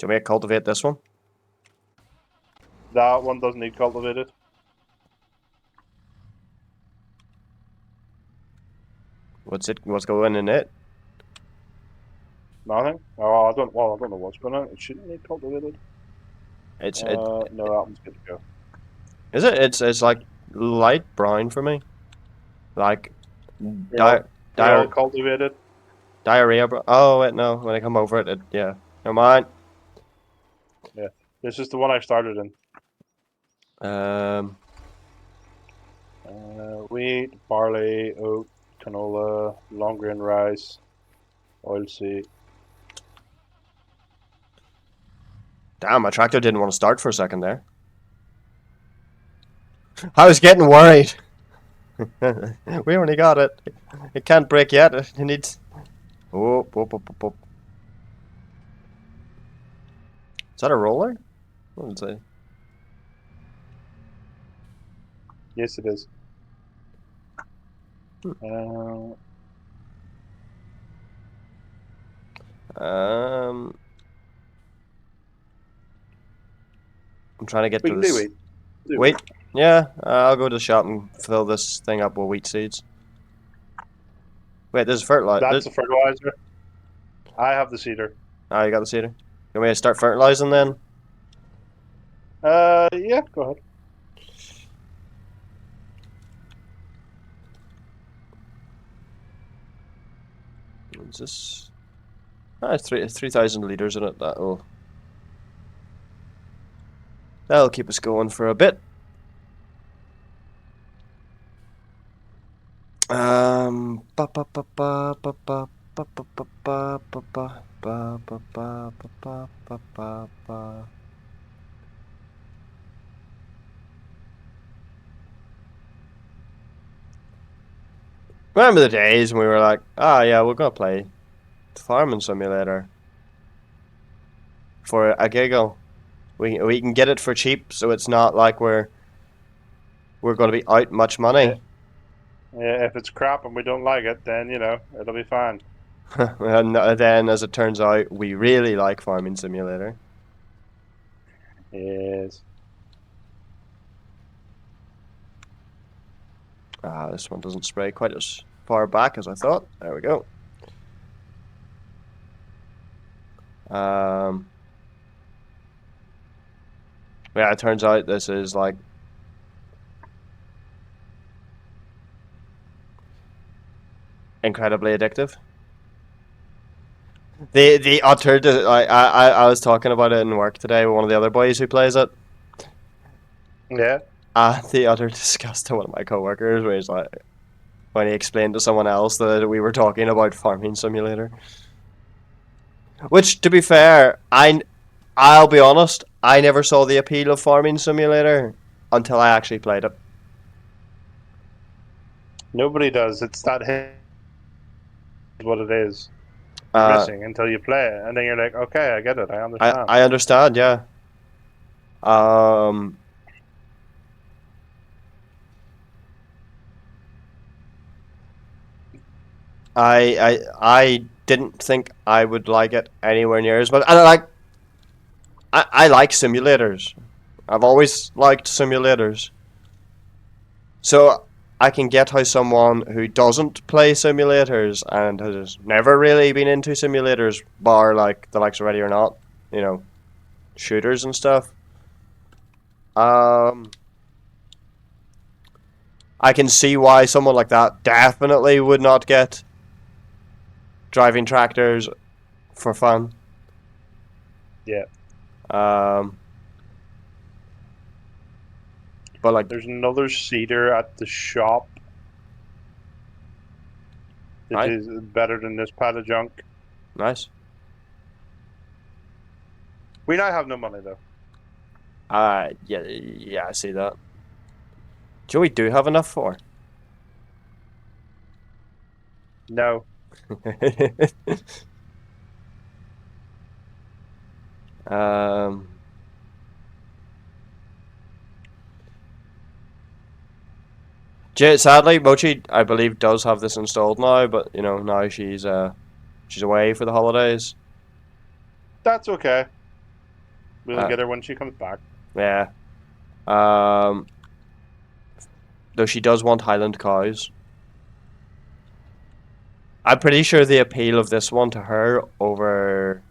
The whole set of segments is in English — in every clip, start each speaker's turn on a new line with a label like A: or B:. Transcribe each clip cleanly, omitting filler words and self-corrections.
A: Do you want me to cultivate this one?
B: That one doesn't need cultivated.
A: What's going in it?
B: Nothing. Oh, I don't. Well, I don't know what's going on. It shouldn't need cultivated.
A: It's
B: No, that one's good to go.
A: is it? It's like light brown for me. Like
B: You're all
A: di
B: cultivated.
A: diarrhea. Oh wait, no. When I come over it, yeah. Never mind.
B: Yeah, this is the one I started in.
A: Um.
B: Wheat, barley, oat, canola, long grain rice, oilseed.
A: Damn, my tractor didn't want to start for a second there. I was getting worried. We only got it. It can't break yet. It needs. Oh, whoop, whoop, whoop, whoop. Is that a roller? What did it say?
B: Yes, it is.
A: Um, I'm trying to get
B: We
A: to
B: can do
A: this.
B: wheat. Do
A: Wait, yeah, I'll go to the shop and fill this thing up with wheat seeds. Wait, there's fertilizer.
B: That's the fertilizer. I have the cedar.
A: Oh, you got the seeder. You want me to start fertilizing then?
B: Yeah, go ahead.
A: What's this? Ah, it's 3,000 liters in it. That'll keep us going for a bit. Ba ba ba ba ba ba ba ba ba ba ba ba ba ba ba ba ba ba ba. Remember the days when we were like, "Ah, yeah, we're gonna play Farming Simulator for a giggle. We can get it for cheap, so it's not like we're gonna be out much
B: Yeah,
A: money."
B: yeah. If it's crap and we don't like it, then it'll be fine.
A: And then, as it turns out, we really like Farming Simulator.
B: Yes.
A: Ah, this one doesn't spray quite as far back as I thought. There we go. Yeah, it turns out this is like incredibly addictive. The utter I was talking about it in work today with one of the other boys who plays it.
B: Yeah.
A: The utter disgust of one of my coworkers, where he's like, when he explained to someone else that we were talking about Farming Simulator. Which, to be fair, I'll be honest, I never saw the appeal of Farming Simulator until I actually played it.
B: Nobody does. It's that hit is what it is. You're
A: Uh,
B: missing until you play it, and then you're like, okay, I get it. I
A: I
B: understand.
A: I understand, yeah. I didn't think I would like it anywhere near as much. And I like simulators. I've always liked simulators. So I can get how someone who doesn't play simulators and has never really been into simulators, bar like the likes of Ready or Not, you know, shooters and stuff. Um, I can see why someone like that definitely would not get driving tractors for fun.
B: Yeah.
A: Um, but like,
B: There's another cedar at the shop that
A: right,
B: is better than this pile of junk.
A: nice.
B: We now have no money though.
A: Yeah, I see that. Do you know what we do have enough for?
B: No.
A: um, sadly, Mochi, I believe, does have this installed now, but you know, now she's away for the holidays.
B: That's okay. We'll get her when she comes back.
A: Yeah. Though she does want Highland cows. I'm pretty sure the appeal of this one to her over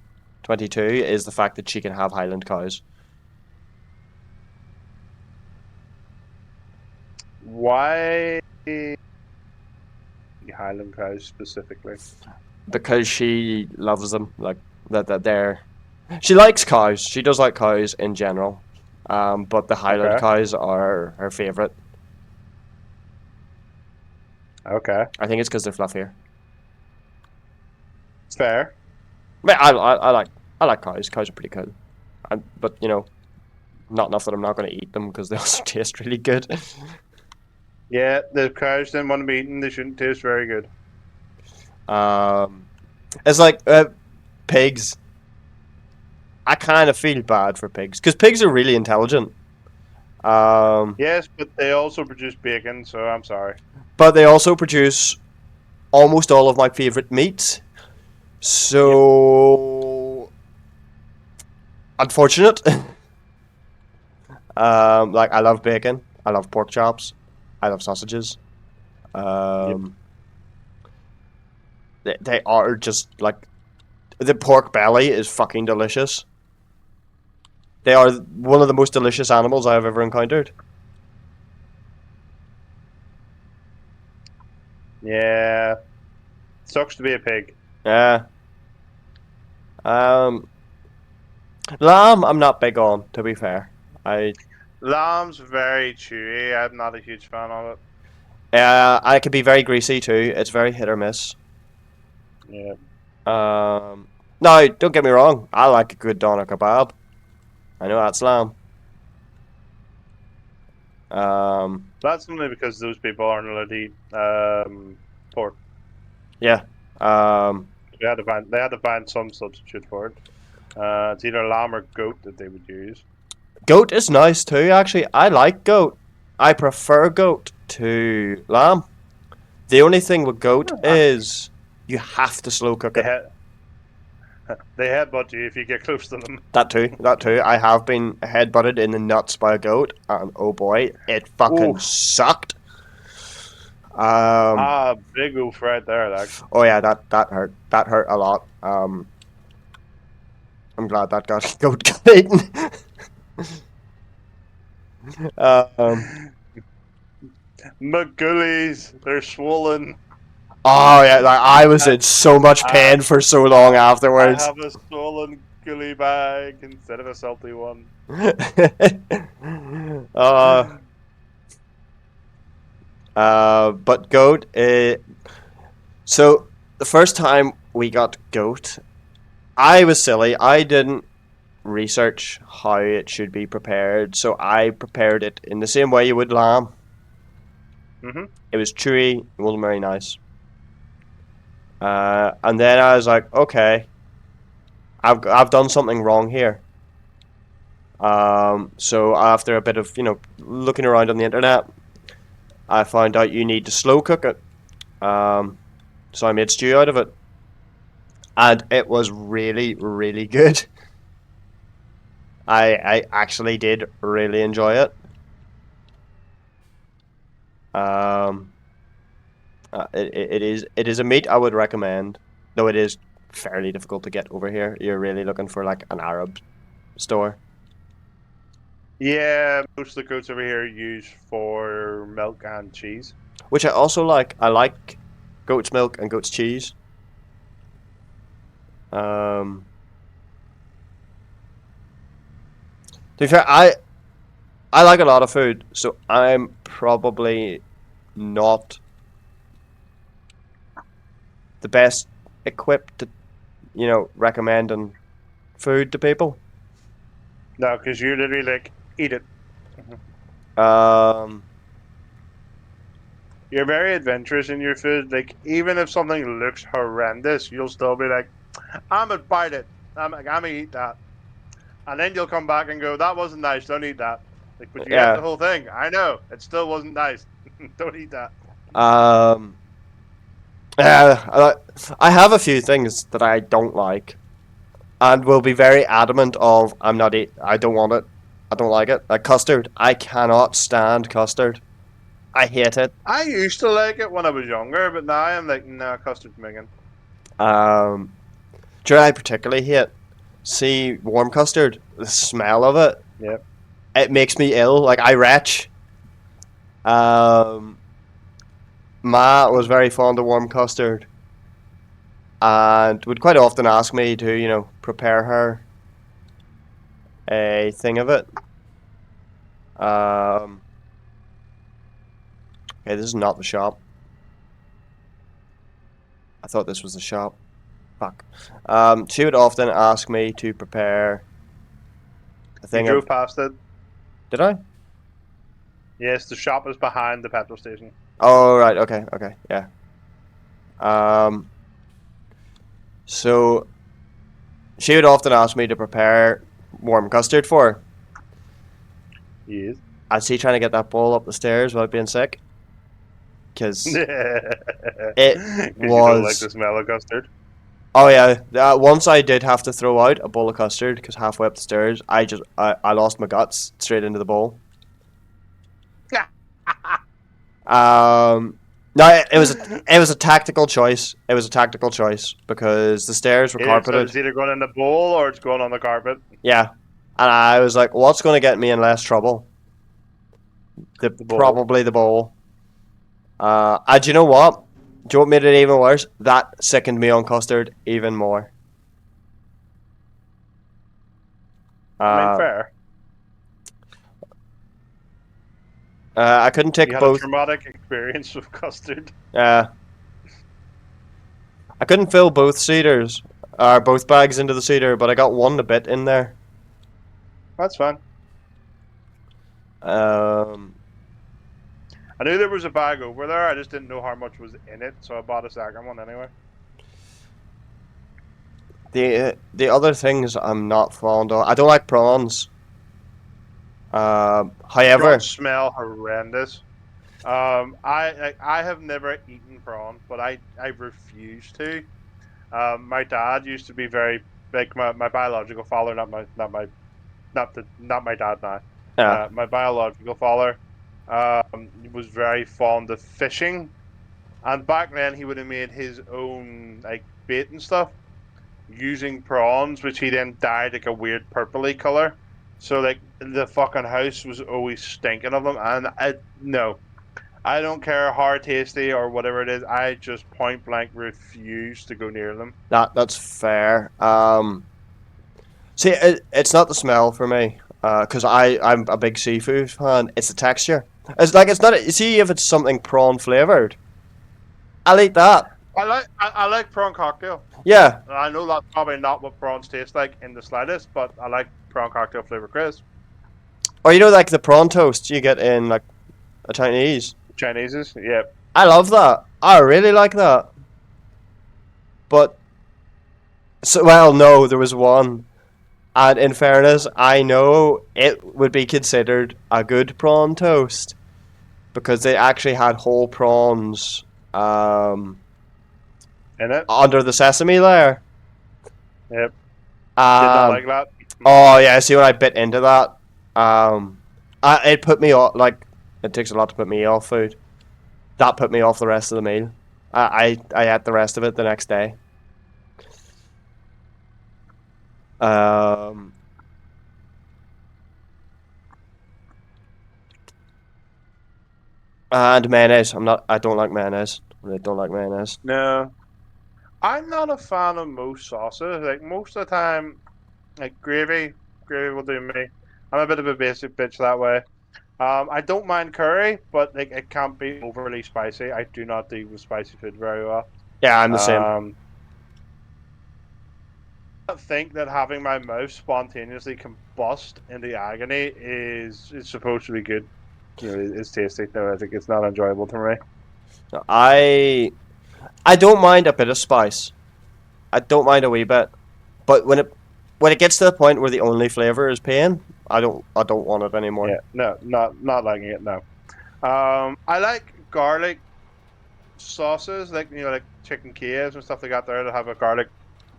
A: 22 is the fact that she can have Highland cows.
B: Why Highland cows specifically?
A: Because she loves them. Like, that they're. She likes cows. She does like cows in general. But the Highland
B: Okay.
A: cows are her favourite.
B: Okay.
A: I think it's because they're fluffier.
B: It's fair.
A: I like cows. Cows are pretty cool. But, you know, not enough that I'm not going to eat them because they also taste really good.
B: Yeah, the cows didn't want to be eaten. They shouldn't taste very good.
A: It's like pigs. I kind of feel bad for pigs because pigs are really intelligent.
B: Yes, but they also produce bacon, so I'm sorry.
A: But they also produce almost all of my favorite meats. So unfortunate. Like I love bacon. I love pork chops. I love sausages. They are just like the pork belly is fucking delicious. They are one of the most delicious animals I have ever encountered.
B: Yeah. Sucks to be a pig.
A: Yeah. Um, lamb, I'm not big on. To be fair,
B: Lamb's very chewy. I'm not a huge fan of it.
A: I can be very greasy too. It's very hit or miss.
B: Yeah.
A: No, don't get me wrong. I like a good doner kebab. I know that's lamb.
B: That's only because those people aren't allowed to eat pork.
A: Yeah.
B: They had to find some substitute for it. It's either lamb or goat that they would use.
A: Goat is nice too. Actually, I like goat. I prefer goat to lamb. The only thing with goat is you have to slow cook
B: They
A: it.
B: they headbutt you if you get close to them.
A: That too. That too. I have been headbutted in the nuts by a goat, and oh boy, it fucking
B: Oof.
A: sucked.
B: Big oof right there, like.
A: Oh yeah, that hurt. That hurt a lot. I'm glad that goat got eaten. um.
B: My gullies, they're swollen.
A: Oh yeah, like I was in so much
B: I,
A: pain for so long
B: I
A: afterwards.
B: have a swollen gully bag instead of a salty one.
A: uh, but goat. So the first time we got goat, I was silly. I didn't research how it should be prepared, so I prepared it in the same way you would lamb. It was chewy. It wasn't very nice. And then I was like, okay, I've done something wrong here. So after a bit of looking around on the internet, I found out you need to slow cook it. So I made stew out of it, and it was really really good. I actually did really enjoy it. It is a meat I would recommend, though it is fairly difficult to get over here. You're really looking for like an Arab store.
B: Yeah, most of the goats over here are used for milk and cheese.
A: Which I also like. I like goat's milk and goat's cheese. To be fair, I like a lot of food, so I'm probably not the best equipped to, recommending food to people.
B: No, because you're literally like, eat it. You're very adventurous in your food. Like, even if something looks horrendous, you'll still be like, I'm gonna bite it. I'm gonna eat that. And then you'll come back and go, that wasn't nice. Don't eat that. Like, but you ate the whole thing. I know. It still wasn't nice. Don't eat that.
A: Yeah, I have a few things that I don't like. and will be very adamant of I'm not eat. I don't want it. I don't like it. Like custard, I cannot stand custard. I hate it.
B: I used to like it when I was younger, but now I'm like, nah, custard's minging.
A: Um, do you know what I particularly hate? See, warm custard. The smell of it.
B: Yep.
A: It makes me ill. Like I retch. Um, Ma was very fond of warm custard, and would quite often ask me to, prepare her a thing of it. Um, okay, this is not the shop. I thought this was the shop. Fuck. She would often ask me to prepare a
B: You
A: thing
B: drove
A: of.
B: past it.
A: Did I?
B: Yes, the shop is behind the petrol station.
A: Oh right. Okay. Okay. Yeah. So she would often ask me to prepare warm custard for her.
B: Yes.
A: I'd see trying to get that ball up the stairs without being sick. Because
B: Because you don't like
A: was.
B: the smell of custard.
A: Oh yeah. Once I did have to throw out a bowl of custard because halfway up the stairs, I lost my guts straight into the bowl. No, it was a tactical choice. It was a tactical choice because the stairs were carpeted.
B: It's either going in the bowl or it's going on the carpet.
A: Yeah, and I was like, "What's going to get me in less trouble?"
B: The bowl.
A: Probably the bowl. And do you know what? Do you know what made it even worse? That sickened me on custard even more.
B: I mean, fair.
A: I couldn't take
B: You had
A: both.
B: a traumatic experience with custard.
A: I couldn't fill both cedars, or both bags into the cedar, but I got one a bit in there.
B: That's fine.
A: Um,
B: I knew there was a bag over there. I just didn't know how much was in it, so I bought a second one anyway.
A: the other things I'm not fond of. I don't like prawns. However,
B: Prawns smell horrendous. I have never eaten prawn, but I refuse to. My dad used to be very like my biological father, not my dad now.
A: yeah,
B: My biological father was very fond of fishing, and back then he would have made his own like bait and stuff using prawns, which he then dyed like a weird purpley color. So like the fucking house was always stinking of them, and I don't care how tasty or whatever it is. I just point blank refuse to go near them.
A: that's fair. See, it's not the smell for me, because I'm a big seafood fan. It's the texture. It's not. See, if it's something prawn flavored, I'll eat that.
B: I like prawn cocktail.
A: Yeah,
B: I know that's probably not what prawns taste like in the slightest, but I like prawn cocktail flavor crisp.
A: or like the prawn toast you get in like a Chinese.
B: Chinese's, yeah.
A: I love that. I really like that. But well, no, there was one. And in fairness, I know it would be considered a good prawn toast because they actually had whole prawns
B: In it,
A: under the sesame layer.
B: yep. Did not
A: Um,
B: like that.
A: oh yeah, see when I bit into that, it put me off. Like it takes a lot to put me off food. That put me off the rest of the meal. I ate the rest of it the next day. Um, and mayonnaise. I don't like mayonnaise. I really don't like mayonnaise.
B: No, I'm not a fan of most sauces. Like most of the time, like gravy will do me. I'm a bit of a basic bitch that way. I don't mind curry, but like it can't be overly spicy. I do not deal with spicy food very well.
A: Yeah, I'm the same.
B: I think that having my mouth spontaneously combust in the agony is supposed to be good. You know, it's tasty. No, I think it's not enjoyable to me.
A: I don't mind a bit of spice. I don't mind a wee bit, but when it gets to the point where the only flavor is pain, I don't want it anymore.
B: Yeah, no, not liking it. No. I like garlic sauces, like like chicken Kievs and stuff like that there that have a garlic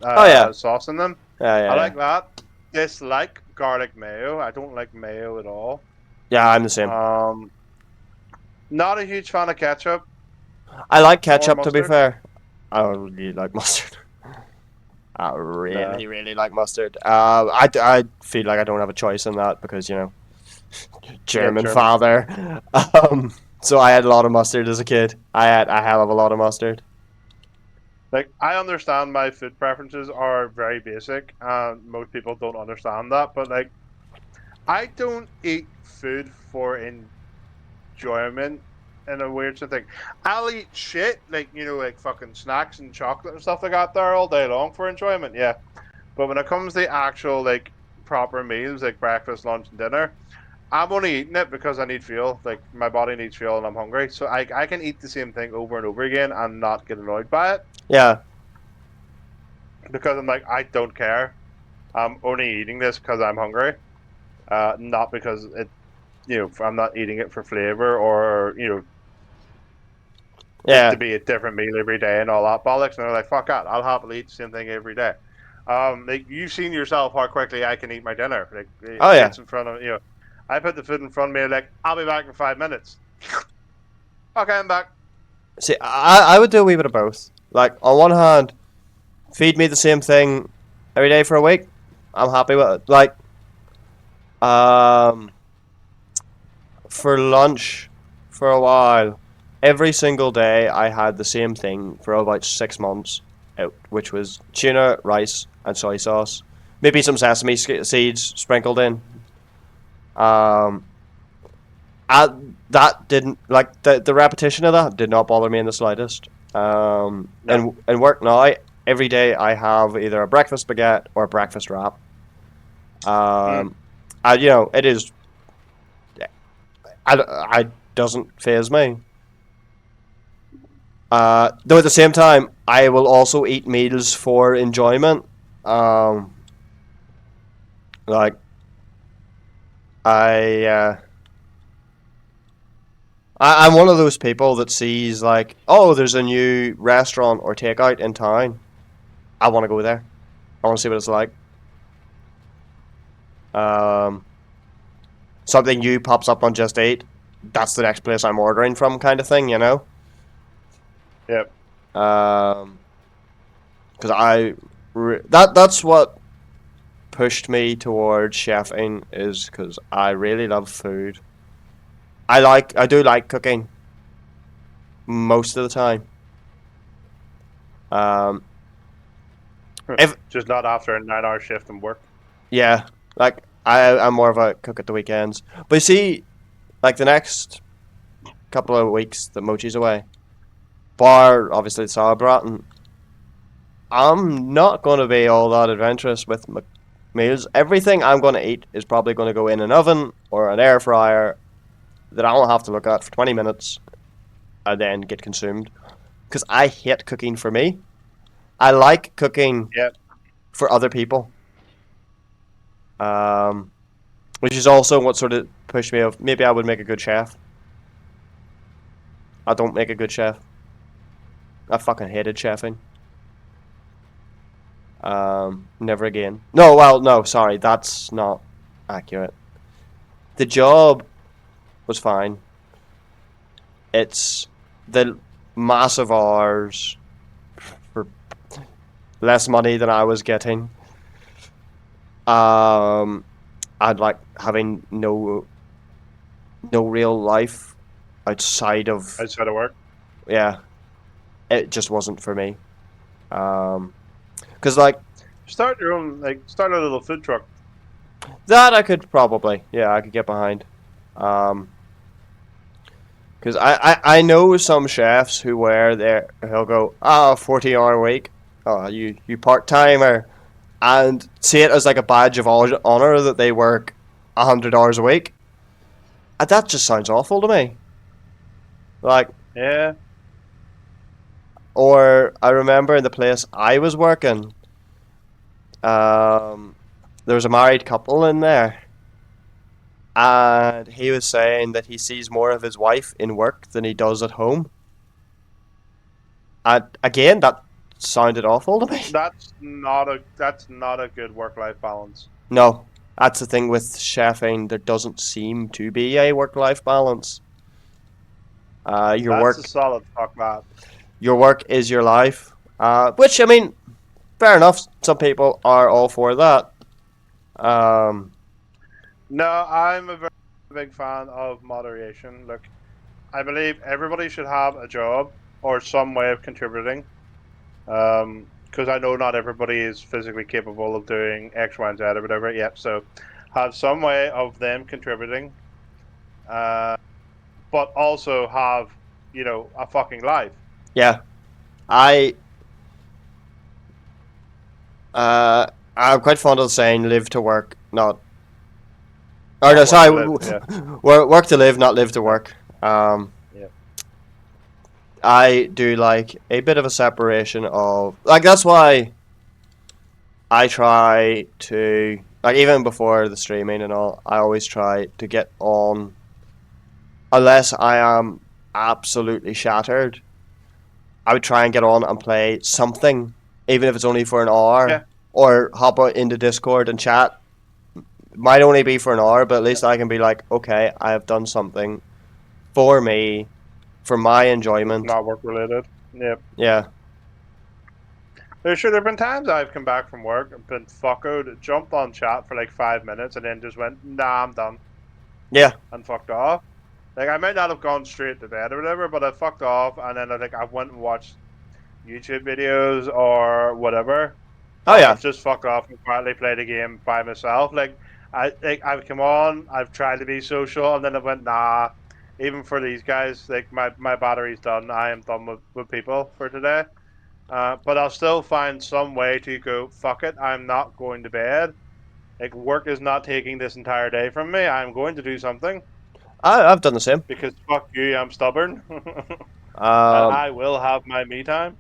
A: Oh yeah,
B: sauce in them.
A: yeah,
B: I
A: yeah, yeah.
B: like that. Dislike garlic mayo. I don't like mayo at all.
A: Yeah, I'm the same.
B: Um, Not a huge fan of ketchup
A: I like
B: or
A: ketchup, to be
B: mustard.
A: fair. I don't really like mustard. I
B: Nah.
A: really, really like mustard. I feel like I don't have a choice in that because,
B: Yeah,
A: German
B: German.
A: father. So I had a lot of mustard as a kid. I had a hell of a lot of mustard.
B: Like, I understand my food preferences are very basic, and most people don't understand that. But like, I don't eat food for enjoyment in a weird sort of thing. I'll eat shit, like, like fucking snacks and chocolate and stuff like that there all day long for enjoyment, yeah. But when it comes to actual, like, proper meals, like breakfast, lunch, and dinner, I'm only eating it because I need fuel. Like, my body needs fuel and I'm hungry. So I can eat the same thing over and over again and not get annoyed by it
A: Yeah,
B: because I'm like, I don't care. I'm only eating this because I'm hungry, not because I'm not eating it for flavor or, to
A: yeah.
B: be a different meal every day and all that bollocks. And they're like, fuck that. I'll happily eat the same thing every day. Like, you've seen yourself how quickly I can eat my dinner. Like,
A: Oh
B: it
A: yeah.
B: gets in front of I put the food in front of me. Like, I'll be back in 5 minutes. Okay, I'm back.
A: See, I would do a wee bit of both. Like on one hand, feed me the same thing every day for a week. I'm happy with it. Like, um, for lunch, for a while, every single day I had the same thing for about 6 months, out, which was tuna, rice, and soy sauce. Maybe some sesame seeds sprinkled in. Um, I, that didn't like the repetition of that did not bother me in the slightest.
B: No.
A: And work now, every day I have either a breakfast baguette or a breakfast wrap.
B: Mm.
A: Um, it is. I doesn't phase me. Though at the same time, I will also eat meals for enjoyment. Um, like I, uh, I'm one of those people that sees like, oh, there's a new restaurant or takeout in town. I want to go there. I want to see what it's like. Um, Something new pops up on Just Eat. That's the next place I'm ordering from, kind of thing, you know.
B: Yep.
A: Because that's what pushed me towards chefing is because I really love food. I do like cooking most of the time. Um, if
B: Just not after a 9-hour shift and work.
A: Yeah, like I'm more of a cook at the weekends. But you see, like the next couple of weeks that Mochi's away, bar obviously the sauerbraten, I'm not going to be all that adventurous with my meals. Everything I'm going to eat is probably going to go in an oven or an air fryer that I won't have to look at for 20 minutes and then get consumed. Because I hate cooking for me. I like cooking
B: Yep.
A: for other people. Um, which is also what sort of pushed me of maybe I would make a good chef. I don't make a good chef. I fucking hated chefing. Never again. No, well, no, sorry, that's not accurate. The job was fine. It's the massive hours for less money than I was getting. Um, I'd like having no real life outside of
B: Outside of work.
A: yeah. It just wasn't for me. Because like
B: Start your own, like, start a little food truck.
A: that, I could probably I could get behind. Um, Because I know some chefs who wear their he'll go 40-hour week, you part timer, and see it as like a badge of honor that they work 100 hours a week. And that just sounds awful to me. Like,
B: Yeah.
A: or I remember in the place I was working, um, there was a married couple in there, and he was saying that he sees more of his wife in work than he does at home. And again, that sounded awful to me.
B: That's not a good work-life balance.
A: No, that's the thing with chefing. There doesn't seem to be a work-life balance. Your
B: That's a
A: work,
B: solid fuck that.
A: your work is your life. Which I mean, fair enough. Some people are all for that. Um,
B: No, I'm a very big fan of moderation. Look, I believe everybody should have a job or some way of contributing. Because I know not everybody is physically capable of doing X, Y, and Z or whatever. Yep. So have some way of them contributing, uh, but also have a fucking life.
A: yeah, I uh, I'm quite fond of saying "live to work," not. Or no,
B: Not work
A: sorry,
B: to live. Yeah.
A: work to live, not live to
B: Yeah.
A: work.
B: Yeah.
A: I do like a bit of a separation of like that's why I try to like even before the streaming and all, I always try to get on unless I am absolutely shattered. I would try and get on and play something, even if it's only for an hour,
B: Yeah.
A: or hop out into Discord and chat. Might only be for an hour, but at least I can be like, okay, I have done something for me, for my
B: That's
A: enjoyment.
B: not work related. Yep.
A: Yeah,
B: There've been times I've come back from work and been fuckoed, jumped on chat for like 5 minutes, and then just went, nah, I'm done,
A: yeah.
B: and fucked off. Like I might not have gone straight to bed or whatever, but I fucked off, and then I went and watched YouTube videos or whatever.
A: Oh
B: Or
A: yeah.
B: I've just fucked off and quietly played a game by myself. I've come on, I've tried to be social, and then I went, nah. Even for these guys, like my battery's done. I am done with people for today. But I'll still find some way to go, fuck it, I'm not going to bed. Like, work is not taking this entire day from me. I'm going to do something
A: I've done the same.
B: because fuck you, I'm stubborn. And
A: Um,
B: I will have my me time.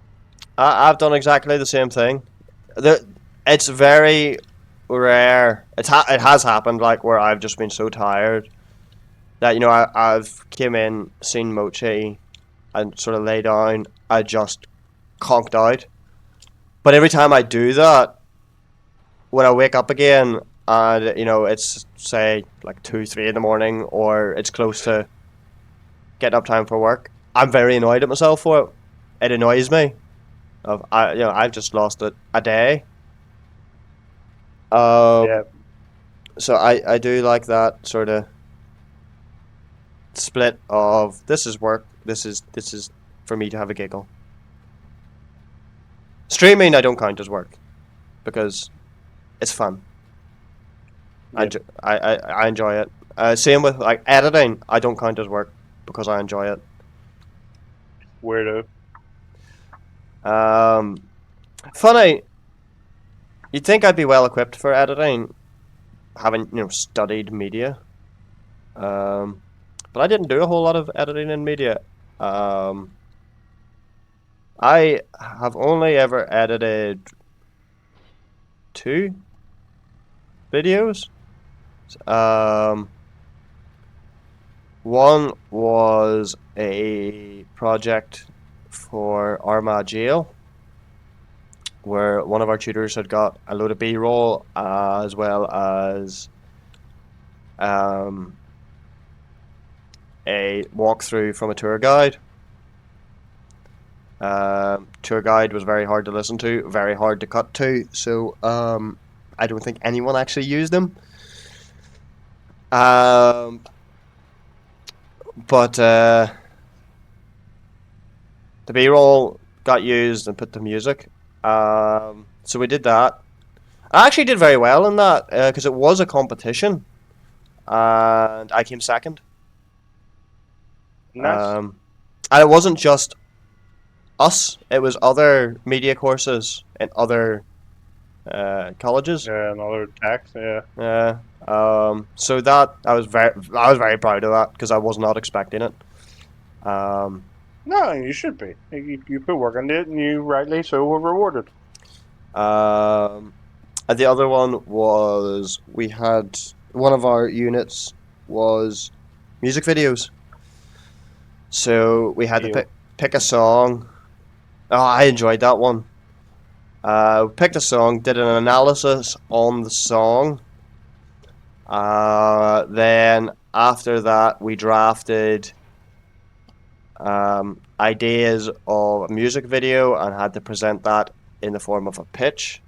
A: I've done exactly the same thing. The it's very rare. It has happened like where I've just been so tired that I've came in, seen Mochi, and sort of lay down. I just conked out. But every time I do that, when I wake up again, and it's say like 2, 3 in the morning, or it's close to getting up time for work, I'm very annoyed at myself for it. It annoys me. I've just lost a day.
B: Yeah,
A: So I do like that sort of split of this is work, this is for me to have a giggle. Streaming I don't count as work because it's fun. I,
B: yeah,
A: enjo- I enjoy it. Same with like editing. I don't count as work because I enjoy it.
B: weirdo.
A: Um, funny. You'd think I'd be well equipped for editing, having studied media. Um, but I didn't do a whole lot of editing in media. Um, I have only ever edited 2 videos. Um, one was a project for Armagh Jail, where one of our tutors had got a load of B-roll as well as um, a walkthrough from a tour guide. Tour guide was very hard to listen to, very hard to cut to, so I don't think anyone actually used them. But the B-roll got used and put to music. So we did that. I actually did very well in that because it was a competition, and I came second.
B: Nice.
A: And it wasn't just us; it was other media courses in other colleges.
B: Yeah, another text. Yeah.
A: Yeah. So that I was very proud of that because I was not expecting it. Um,
B: No, you should be. You put work into it, and you rightly so were rewarded.
A: um, and the other one was we had one of our units was music videos. So we had to
B: You.
A: pick a song. Oh, I enjoyed that one. Picked a song, did an analysis on the song. Then after that, we drafted ideas of a music video and had to present that in the form of a pitch.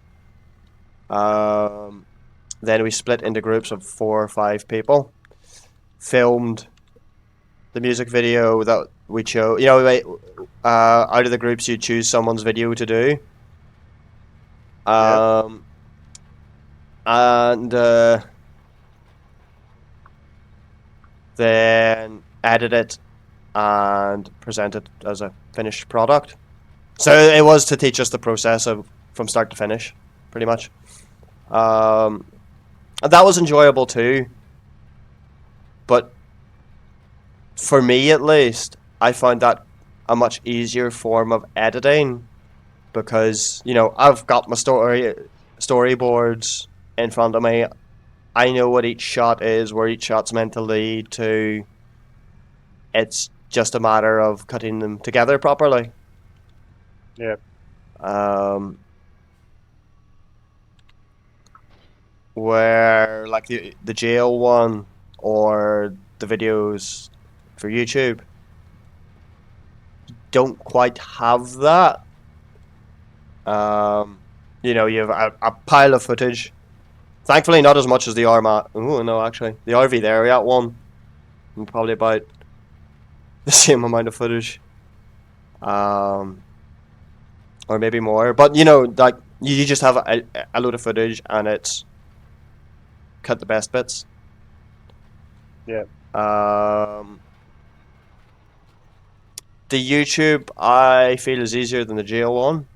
A: Then we split into groups of 4 or 5 people, filmed the music video that we chose. You know, out of the groups, you choose someone's video to do.
B: Yep.
A: And then edit it and present it as a finished product. So it was to teach us the process of from start to finish, pretty much. And that was enjoyable too. But for me, at least, I found that a much easier form of editing because I've got my storyboards in front of me. I know what each shot is, where each shot's meant to lead to. It's just a matter of cutting them together properly.
B: Yep.
A: Where like the jail one or the videos for YouTube don't quite have that. You have a pile of footage. Thankfully, not as much as the RMA. Oh no, actually, the RV there at one, and probably about the same amount of footage, or maybe more. But like you just have a load of footage, and it's cut the best bits.
B: Yeah.
A: The YouTube I feel is easier than the jail one,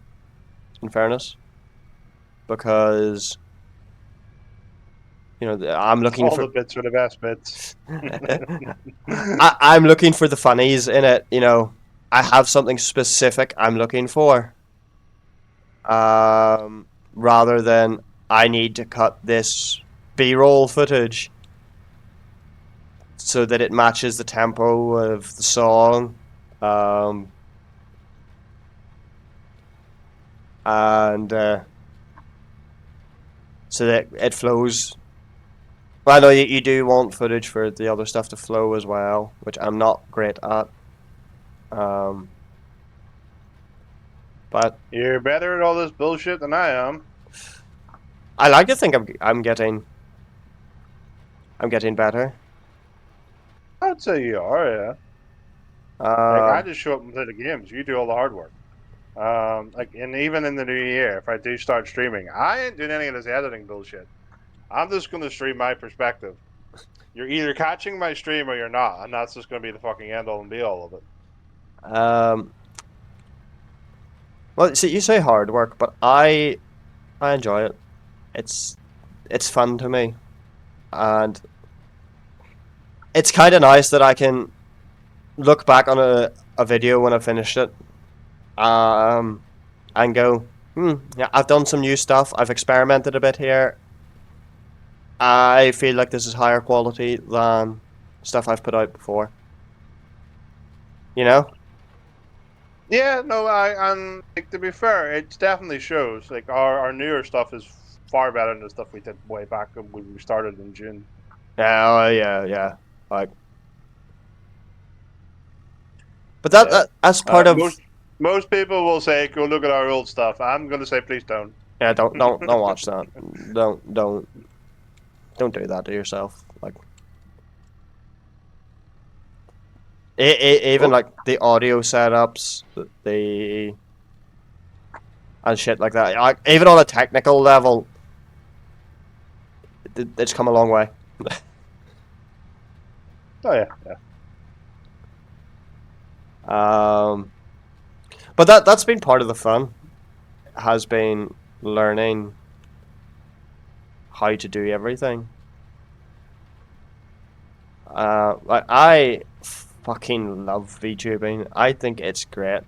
A: in fairness, because I'm looking
B: All
A: for
B: the bits are the best bits.
A: I'm looking for the funnies in it. I have something specific I'm looking for, rather than I need to cut this B-roll footage so that it matches the tempo of the song. And so that it flows. Well, I know you do want footage for the other stuff to flow as well, which I'm not great at. But
B: You're better at all this bullshit than I am.
A: I like to think I'm getting better.
B: I'd say you are, yeah. Like I
A: Um,
B: just show up and play the games. You do all the hard work. And even in the new year, if I do start streaming, I ain't doing any of this editing bullshit. I'm just gonna stream my perspective. You're either catching my stream or you're not, and that's just gonna be the fucking end all and be all of it.
A: um, well, see, you say hard work, but I enjoy it. It's fun to me, and it's kind of nice that I can look back on a video when I finished it, and go, yeah, I've done some new stuff. I've experimented a bit here. I feel like this is higher quality than stuff I've put out before. You know?
B: Yeah, no, and like to be fair, it definitely shows. Like our newer stuff is far better than the stuff we did way back when we started in June.
A: Yeah, yeah. Like, but
B: Yeah.
A: that's part of.
B: Most people will say, "Go look at our old stuff." I'm gonna say, please don't.
A: Yeah, don't watch that. Don't do that to yourself. Like, even
B: Oh,
A: like the audio setups, the and shit like that. Like, even on a technical level, it's come a long way.
B: oh yeah, yeah.
A: But that's been part of the fun. Has been learning how to do everything. Like I fucking love VTubing. I think it's great.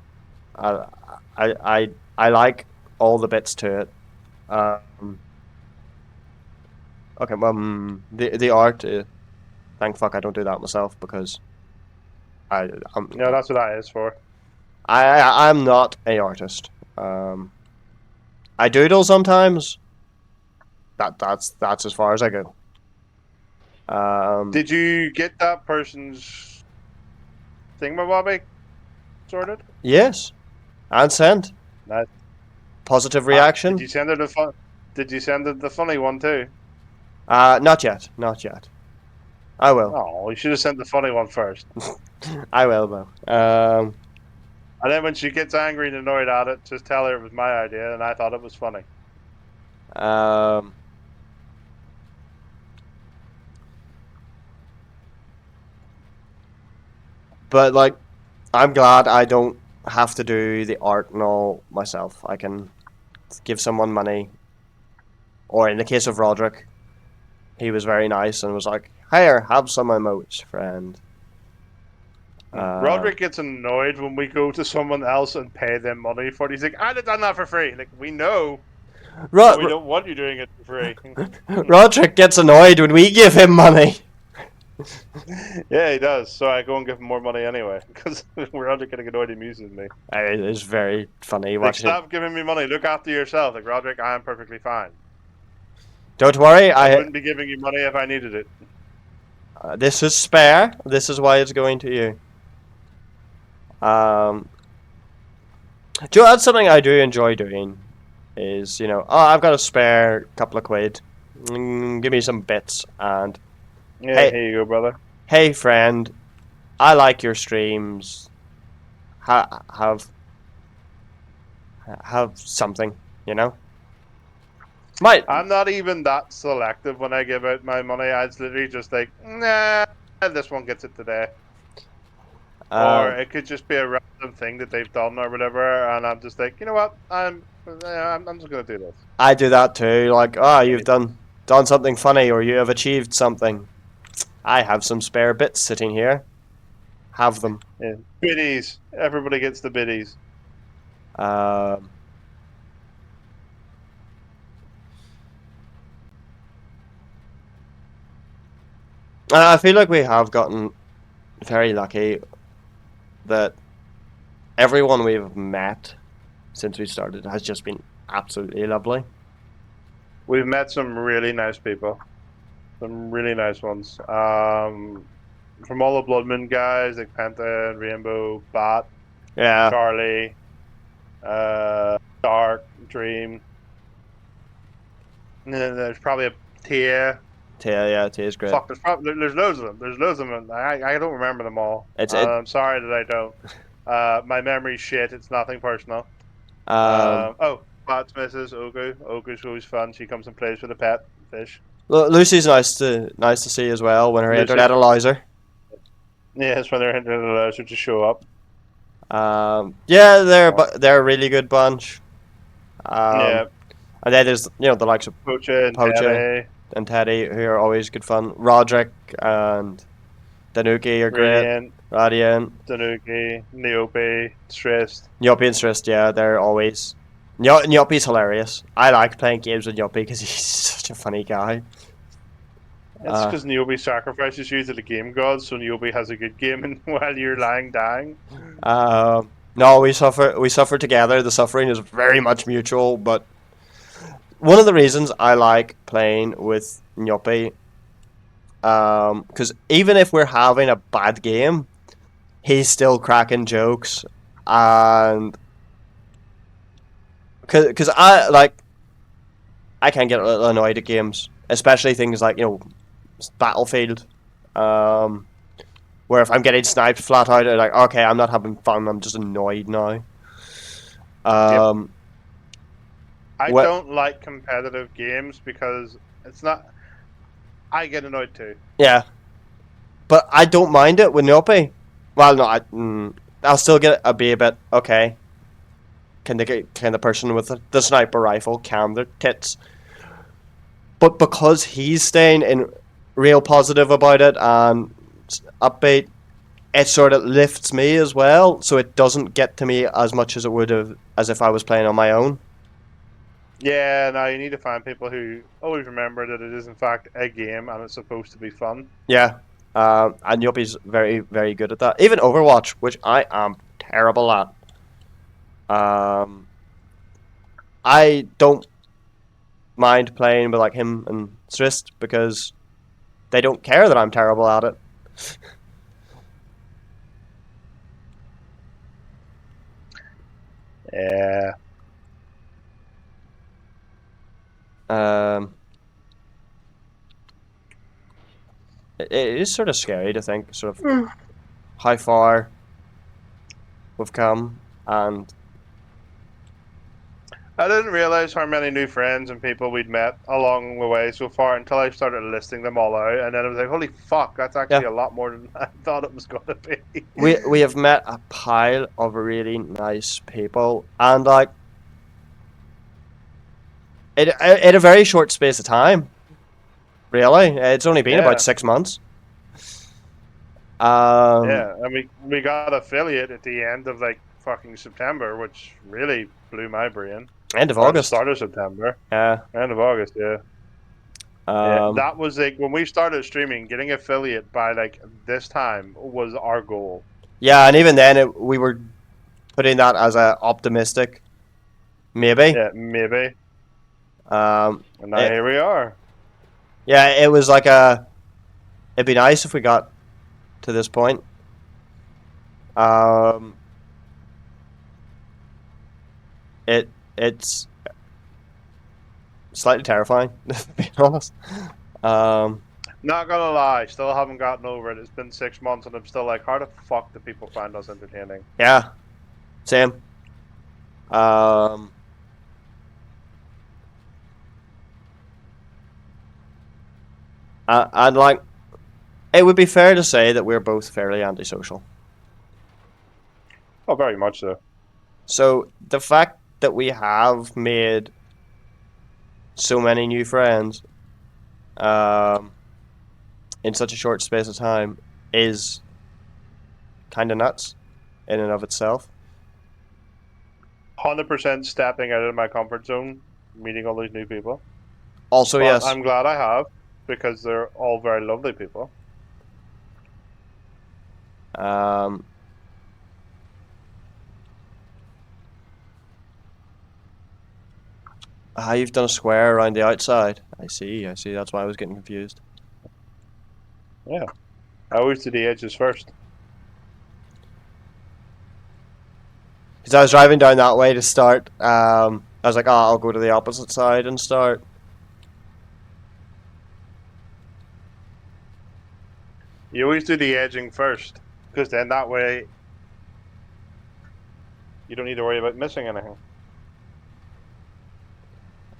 A: I I like all the bits to it. Okay, the art. Thank fuck I don't do that myself because I'm
B: Yeah, that's what that is for.
A: I'm not a artist. I doodle sometimes. That's as far as I go.
B: Did you get that person's thingamabobby sorted?
A: Yes, and sent.
B: Nice.
A: Positive
B: Did
A: reaction.
B: you send her the fun? Did you send her the funny one too?
A: Not yet. Not yet. I will.
B: Oh, you should have sent the funny one first.
A: I will though.
B: And then when she gets angry and annoyed at it, just tell her it was my idea and I thought it was funny.
A: Um, but like, I'm glad I don't have to do the art and all myself. I can give someone money, or in the case of Roderick, he was very nice and was like, "Here, have some emotes, friend."
B: Roderick gets annoyed when we go to someone else and pay them money for it. He's like, I'd have done that for free. Like, we know, but we don't want you doing it for free.
A: Roderick gets annoyed when we give him money.
B: Yeah, he does. So I go and give him more money anyway because Roderick getting annoyed amuses me.
A: It is very funny
B: Like,
A: watching.
B: stop giving me money. Look after yourself. Like, Roderick, I am perfectly fine.
A: Don't worry,
B: I wouldn't be giving you money if I needed it.
A: This is spare. This is why it's going to you. Do you know, that's something I do enjoy doing. Is, oh, I've got a spare couple of quid. Give me some bits, and
B: Yeah,
A: hey,
B: here you go, brother.
A: hey, friend, I like your streams. Have something, Might.
B: I'm not even that selective when I give out my money. I literally just like, nah, this one gets it today. Or it could just be a random thing that they've done or whatever, and I'm just like, you know what, I'm just gonna do this.
A: I do that too. Like, oh, you've done something funny, or you have achieved something. I have some spare bits sitting here. Have them.
B: Yeah. Biddies. Everybody gets the biddies.
A: Um, I feel like we have gotten very lucky that everyone we've met since we started has just been absolutely lovely.
B: We've met some really nice people. Some really nice ones. From all the Bloodman guys, like Penta and Rainbow, Bat,
A: Yeah,
B: Charlie, Dark, Dream. And then there's probably a Tia.
A: Tia's great.
B: Fuck, there's loads of them. There's loads of them. I don't remember them all.
A: It's
B: I'm sorry that I don't. My memory's shit. It's nothing personal.
A: um,
B: Bats misses Ogu. Ogu's always fun. She comes and plays with a pet fish.
A: Lucy's nice to see as well when her
B: Lucy.
A: internet allows her.
B: Yeah, that's when they're internet allows her to show up.
A: Yeah, they're a really good bunch.
B: Yeah.
A: And then there's the likes of
B: Pocha and
A: Pocha
B: Teddy.
A: and Teddy, who are always good fun. Roderick and Danuki are great.
B: Radiant,
A: Radiant,
B: Danuki, Neope, Stressed.
A: Nyoppie and Strist, yeah, they're always. Nyoppie's hilarious. I like playing games with Nyoppie because he's such a funny guy.
B: It's because Neobe sacrifices you to the game gods, so Neobe has a good game and while you're lying dying.
A: No, we suffer together. The suffering is very much mutual, but one of the reasons I like playing with Nyoppie, because even if we're having a bad game, he's still cracking jokes, and because I can get a little annoyed at games, especially things like Battlefield, where if I'm getting sniped flat out, I'm like, okay, I'm not having fun. I'm just annoyed now.
B: I don't like competitive games because it's not. I get annoyed too.
A: Yeah, but I don't mind it with Nyoppie. Well, no, I'll still be a bit okay. Can the person with the sniper rifle calm their tits? But because he's staying in real positive about it and upbeat, it sort of lifts me as well. So it doesn't get to me as much as it would have as if I was playing on my own.
B: Yeah, now you need to find people who always remember that it is in fact a game and it's supposed to be fun.
A: Yeah, and Yuppie's very, very good at that. Even Overwatch, which I am terrible at. I don't mind playing with like him and Srist because they don't care that I'm terrible at it.
B: Yeah.
A: Um, it is sort of scary to think sort of how far we've come, and
B: I didn't realize how many new friends and people we'd met along the way so far until I started listing them all out, and then I was like, "Holy fuck, that's actually
A: yeah,
B: a lot more than I thought it was going to be."
A: we have met a pile of really nice people, and like in a very short space of time. Really, it's only been about
B: Yeah,
A: 6 months. Um,
B: yeah, and we got affiliate at the end of like fucking September, which really blew my brain.
A: End of
B: Or at the
A: August.
B: start of September,
A: Yeah.
B: end of August, yeah. Yeah,
A: Um,
B: that was like when we started streaming, getting affiliate by like this time was our goal.
A: yeah, and even then, we were putting that as a optimistic maybe.
B: Yeah, maybe.
A: Um,
B: And now
A: it,
B: here we are.
A: yeah, it was like a. It'd be nice if we got to this point. Um, it's slightly terrifying, to be honest. Um,
B: Not gonna lie, still haven't gotten over it. It's been 6 months and I'm still like, how the fuck do people find us entertaining?
A: yeah, same. Um, and like, it would be fair to say that we're both fairly antisocial.
B: Oh, very much so.
A: So the fact that we have made so many new friends, um, in such a short space of time is kind of nuts in and of itself.
B: 100% stepping out of my comfort zone, meeting all these new people.
A: Also,
B: But
A: yes,
B: I'm glad I have because they're all very lovely people.
A: um, you've done a square around the outside. I see, I see. That's why I was getting confused.
B: Yeah. I always do the edges first.
A: Because I was driving down that way to start. I was like, oh, I'll go to the opposite side and start.
B: You always do the edging first because then that way you don't need to worry about missing anything.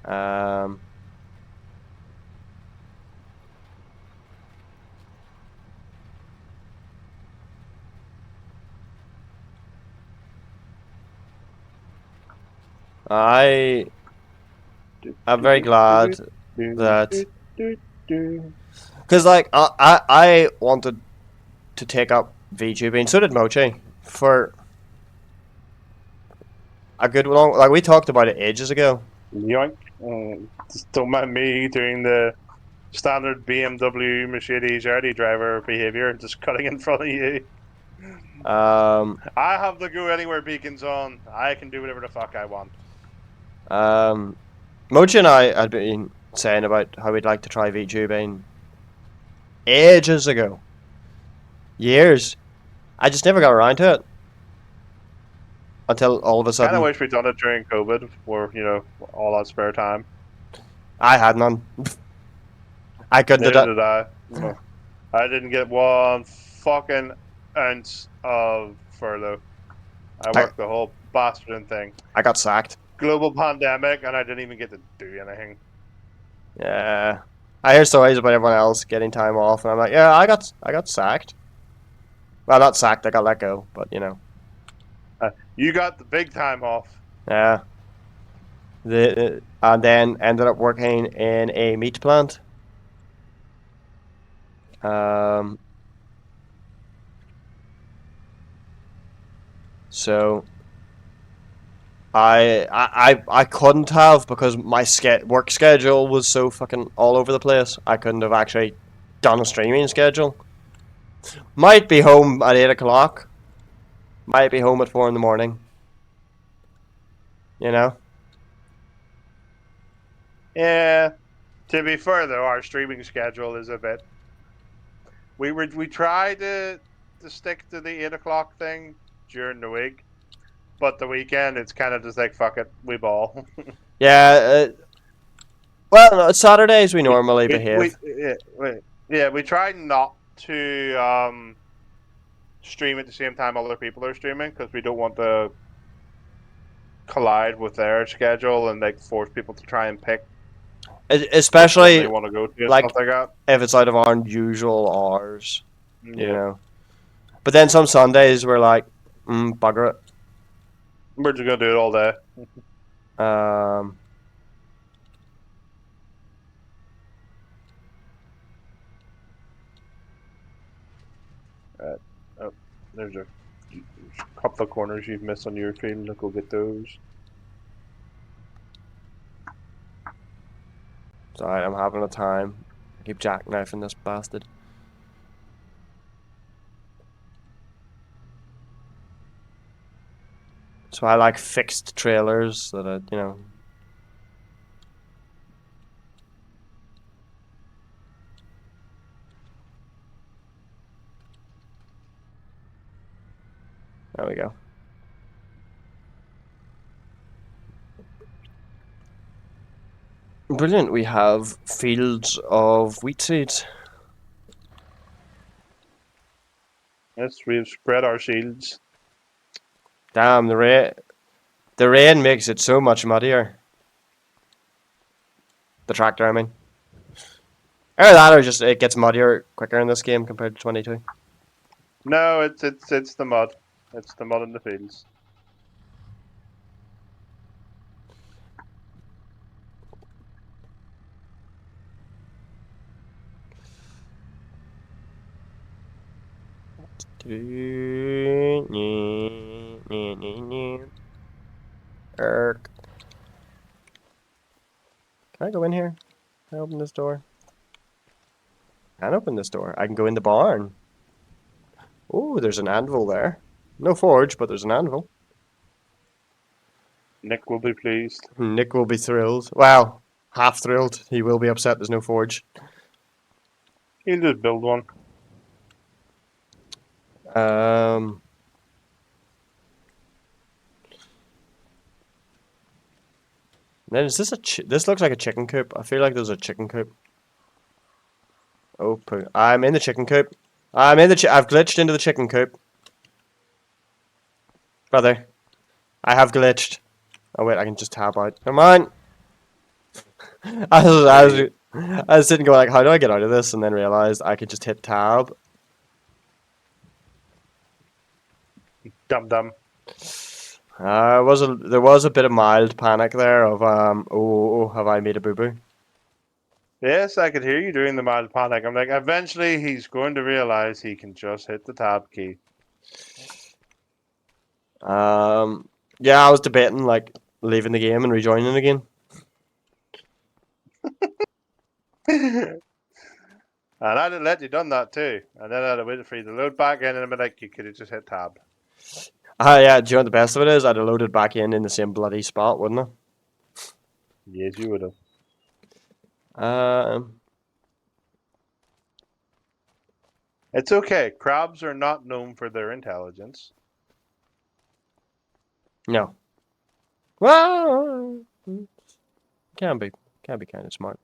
A: Um, I I'm very glad that because like I wanted to take up VTubing. So did Mochi for a good long. Like we talked about it ages ago.
B: Yoink. Just don't mind me doing the standard BMW Mercedes Audi driver behavior, just cutting in front of you.
A: Um,
B: I have the go anywhere beacons on. I can do whatever the fuck I want.
A: um, Mochi and I had been saying about how we'd like to try VTubing ages ago, years. I just never got around to it until all of a
B: Kind of
A: sudden
B: wish we'd done it during COVID, where all that spare time.
A: I had none. I couldn't have
B: Neither
A: done.
B: did I. No. I didn't get one fucking ounce of furlough. I
A: I,
B: worked the whole bastard thing.
A: I got sacked.
B: Global pandemic, and I didn't even get to do anything.
A: Yeah, I hear stories about everyone else getting time off, and I'm like, yeah, I got sacked. Well, not sacked. I got let go, but you know.
B: You got the big time off.
A: Yeah. And then ended up working in a meat plant. Um, so I couldn't have because my work schedule was so fucking all over the place. I couldn't have actually done a streaming schedule. Might be home at 8 o'clock. Might be home at 4 in the morning. You know.
B: Yeah. To be fair though, our streaming schedule is a bit. We try to stick to the 8 o'clock thing during the week, but the weekend it's kind of just like fuck it, we ball.
A: Yeah. Well, no, Saturdays we
B: we,
A: normally
B: we
A: behave.
B: yeah, we try not to stream at the same time other people are streaming because we don't want to collide with their schedule and like force people to try and pick which one they
A: Especially
B: want to go to and stuff
A: like
B: like that.
A: if it's out of our usual hours, you
B: Yeah,
A: know. But then some Sundays we're like, bugger
B: we're just gonna do it all day.
A: it.
B: Oh, there's a couple of corners you've missed on your field. Look, go get those.
A: It's alright, I'm having a time. I keep jackknifing this bastard. So I like fixed trailers that are, you know. There we go. Brilliant. We have fields of wheat seeds.
B: Yes, we've spread our shields.
A: Damn, the rain makes it so much muddier. The tractor, I mean. Either that or just it gets muddier quicker in this game compared to 22.
B: No, it's the mud. It's the mud in the fields.
A: Erk. Can I go in here? Can I open this door? I can open this door. I can go in the barn. Oh, there's an anvil there. No forge, but there's an anvil.
B: Nick will be pleased.
A: Nick will be thrilled. Wow, half thrilled. He will be upset there's no forge.
B: He'll just build one.
A: Um, then is this this looks like a chicken coop. I feel like there's a chicken coop. Oh, I'm in the chicken coop. I've glitched into the chicken coop. Brother, I have glitched. Oh wait, I can just tab out. Come on. I was sitting going like, how do I get out of this? And then realized I could just hit tab.
B: Dum dum.
A: There was a bit of mild panic there of have I made a boo boo?
B: Yes, I could hear you doing the mild panic. I'm like, eventually he's going to realize he can just hit the tab key.
A: Yeah, I was debating like leaving the game and rejoining again.
B: And I'd have let you done that too. And then I'd have waited for you to load back in and I'd be like, you could have just hit tab.
A: Yeah, do you know what the best of it is? I'd have loaded back in the same bloody spot, wouldn't
B: Yes, you would have.
A: I?
B: It's okay. Crabs are not known for their intelligence.
A: No. Well, can be kind of smart.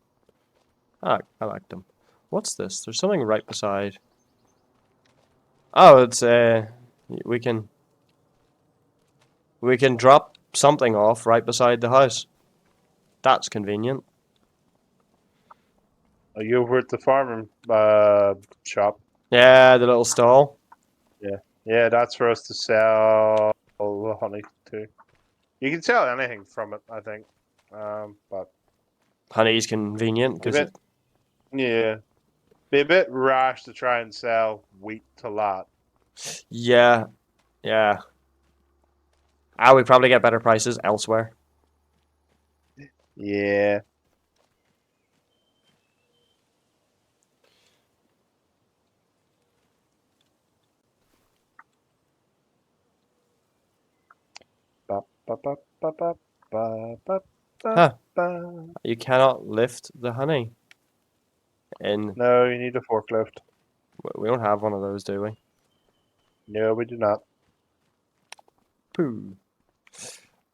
A: I like them. What's this? There's something right beside. Oh, it's we can drop something off right beside the house. That's convenient.
B: Are you over at the farming shop?
A: Yeah, the little stall.
B: Yeah. Yeah, that's for us to sell the honey too. You can sell anything from it, I think. But
A: Honey's convenient
B: be a
A: because
B: bit, yeah, be a bit rash to try and sell wheat to lot.
A: yeah, yeah. We probably get better prices elsewhere.
B: Yeah. Ba, ba, ba, ba, ba, ba, ba.
A: Huh. You cannot lift the honey.
B: No, you need a forklift.
A: We don't have one of those, do we?
B: No, we do not.
A: Pooh.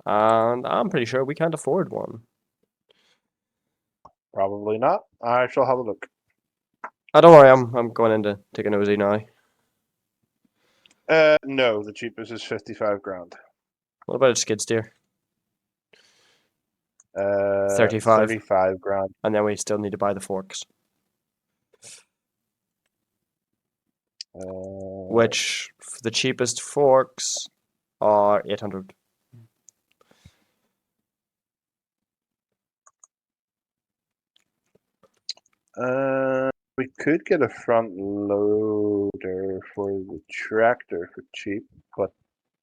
A: And I'm pretty sure we can't afford one.
B: Probably not. I shall have a look.
A: Oh, don't worry, I'm going in to take a nosy now.
B: No, the cheapest is 55 grand.
A: What about a skid steer? 35.
B: 35 grand.
A: And then we still need to buy the forks. Which the cheapest forks are 800.
B: We could get a front loader for the tractor for cheap, but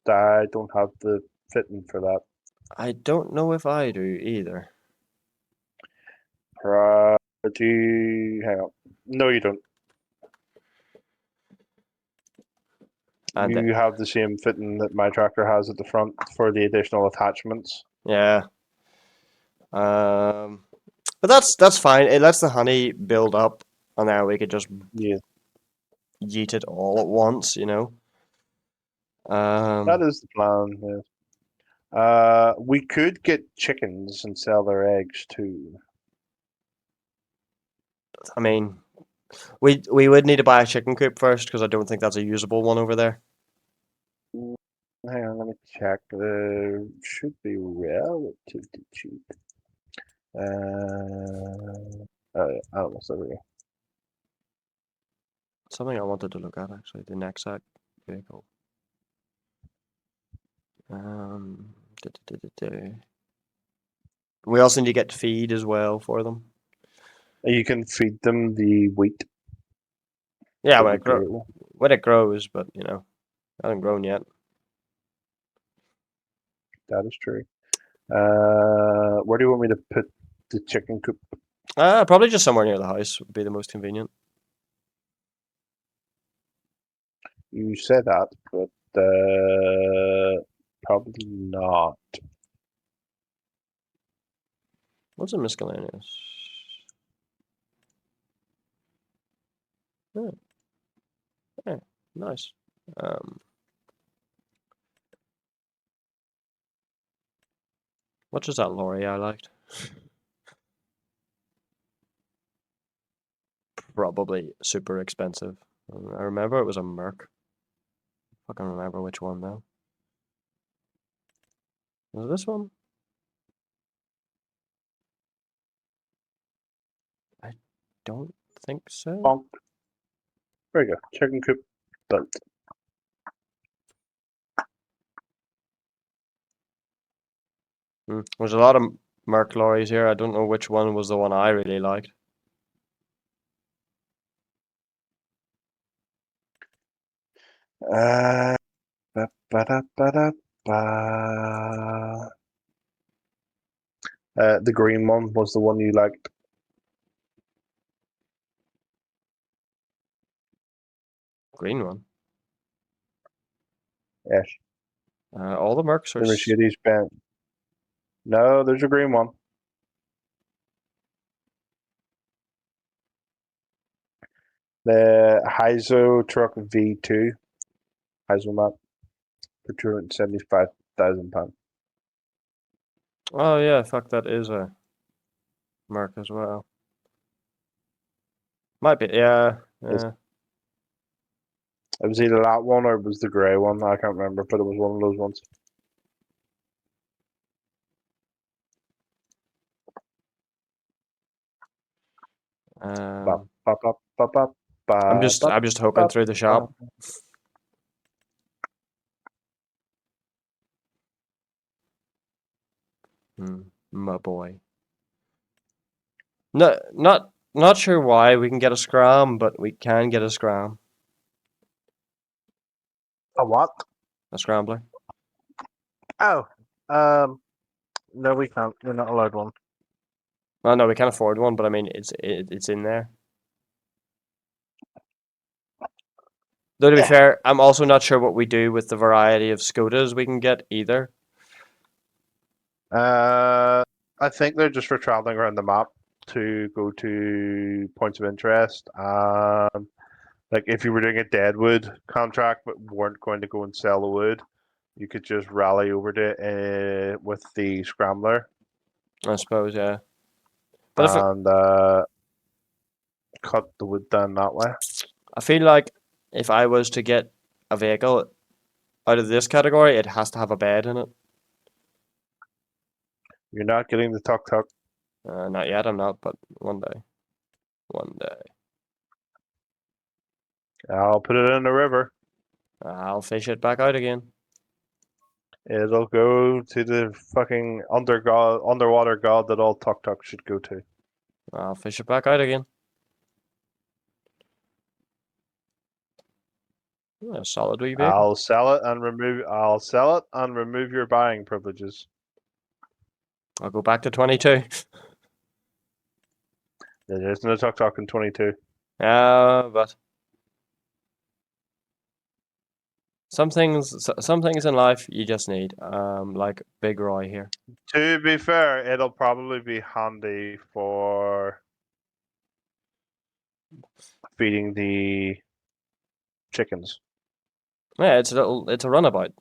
B: I don't have the fitting for that.
A: I don't know if I do either.
B: Hang on. No, you don't.
A: And
B: You have the same fitting that my tractor has at the front for the additional attachments.
A: yeah. But that's fine. It lets the honey build up, and then we could just
B: Yeah,
A: yeet it all at once, you know.
B: that is the plan. Yes. We could get chickens and sell their eggs too.
A: I mean, we would need to buy a chicken coop first because I don't think that's a usable one over there.
B: Hang on, let me check. Should be relatively cheap. Almost over here.
A: Something I wanted to look at actually, the Nexac vehicle. Um, duh, duh, duh, duh, duh. We also need to get feed as well for them.
B: You can feed them the wheat.
A: Yeah,
B: that you grow.
A: when it grows, but you know, hasn't grown yet.
B: That is true. Where do you want me to put the chicken coop?
A: Probably just somewhere near the house would be the most convenient.
B: You said that, but probably not.
A: What's a miscellaneous? Yeah, yeah, nice. What was that lorry I liked? Probably super expensive. I remember it was a Merc. I can't remember which one though. Was it this one? I don't think so.
B: Bonk. There you go. Chicken coop built.
A: There's a lot of Merc lorries here. I don't know which one was the one I really liked.
B: Ba-da-ba-da-ba. The green one was the one you liked.
A: Green one.
B: Yes.
A: All the Mercs are.
B: The Mercedes Benz. No, there's a green one. The Heizo Truck V2. Hazelnut for £275,000.
A: Oh yeah, fuck, that is a Merc as well. Might be, yeah.
B: It was either that one or it was the grey one. I can't remember, but it was one of those ones.
A: I'm
B: I'm
A: just hooking through the shop. My boy. No, not sure why we can get a scram, but we can get a scram.
B: A what?
A: A scrambler.
B: Oh, no, we can't. We're not allowed one.
A: Well, no, we can't afford one, but I mean, it's in there. Though to be fair, I'm also not sure what we do with the variety of Skodas we can get either.
B: I think they're just for traveling around the map to go to points of interest. Like if you were doing a deadwood contract but weren't going to go and sell the wood, you could just rally over to it with the scrambler
A: I suppose, yeah. But if
B: and cut the wood down that way.
A: I feel like if I was to get a vehicle out of this category, it has to have a bed in it.
B: You're not getting the tuk tuk.
A: Not yet, I'm not, but one day. One day.
B: I'll put it in the river.
A: I'll fish it back out again.
B: It'll go to the fucking underwater god that all tuk tuk should go to.
A: I'll fish it back out again. A solid wee vehicle.
B: I'll sell it and remove. I'll sell it and remove your buying privileges.
A: I'll go back to 22.
B: There isn't a tuk tuk in 22.
A: But some things in life you just need. Like Big Roy here.
B: To be fair, it'll probably be handy for feeding the chickens.
A: Yeah, it's a runabout.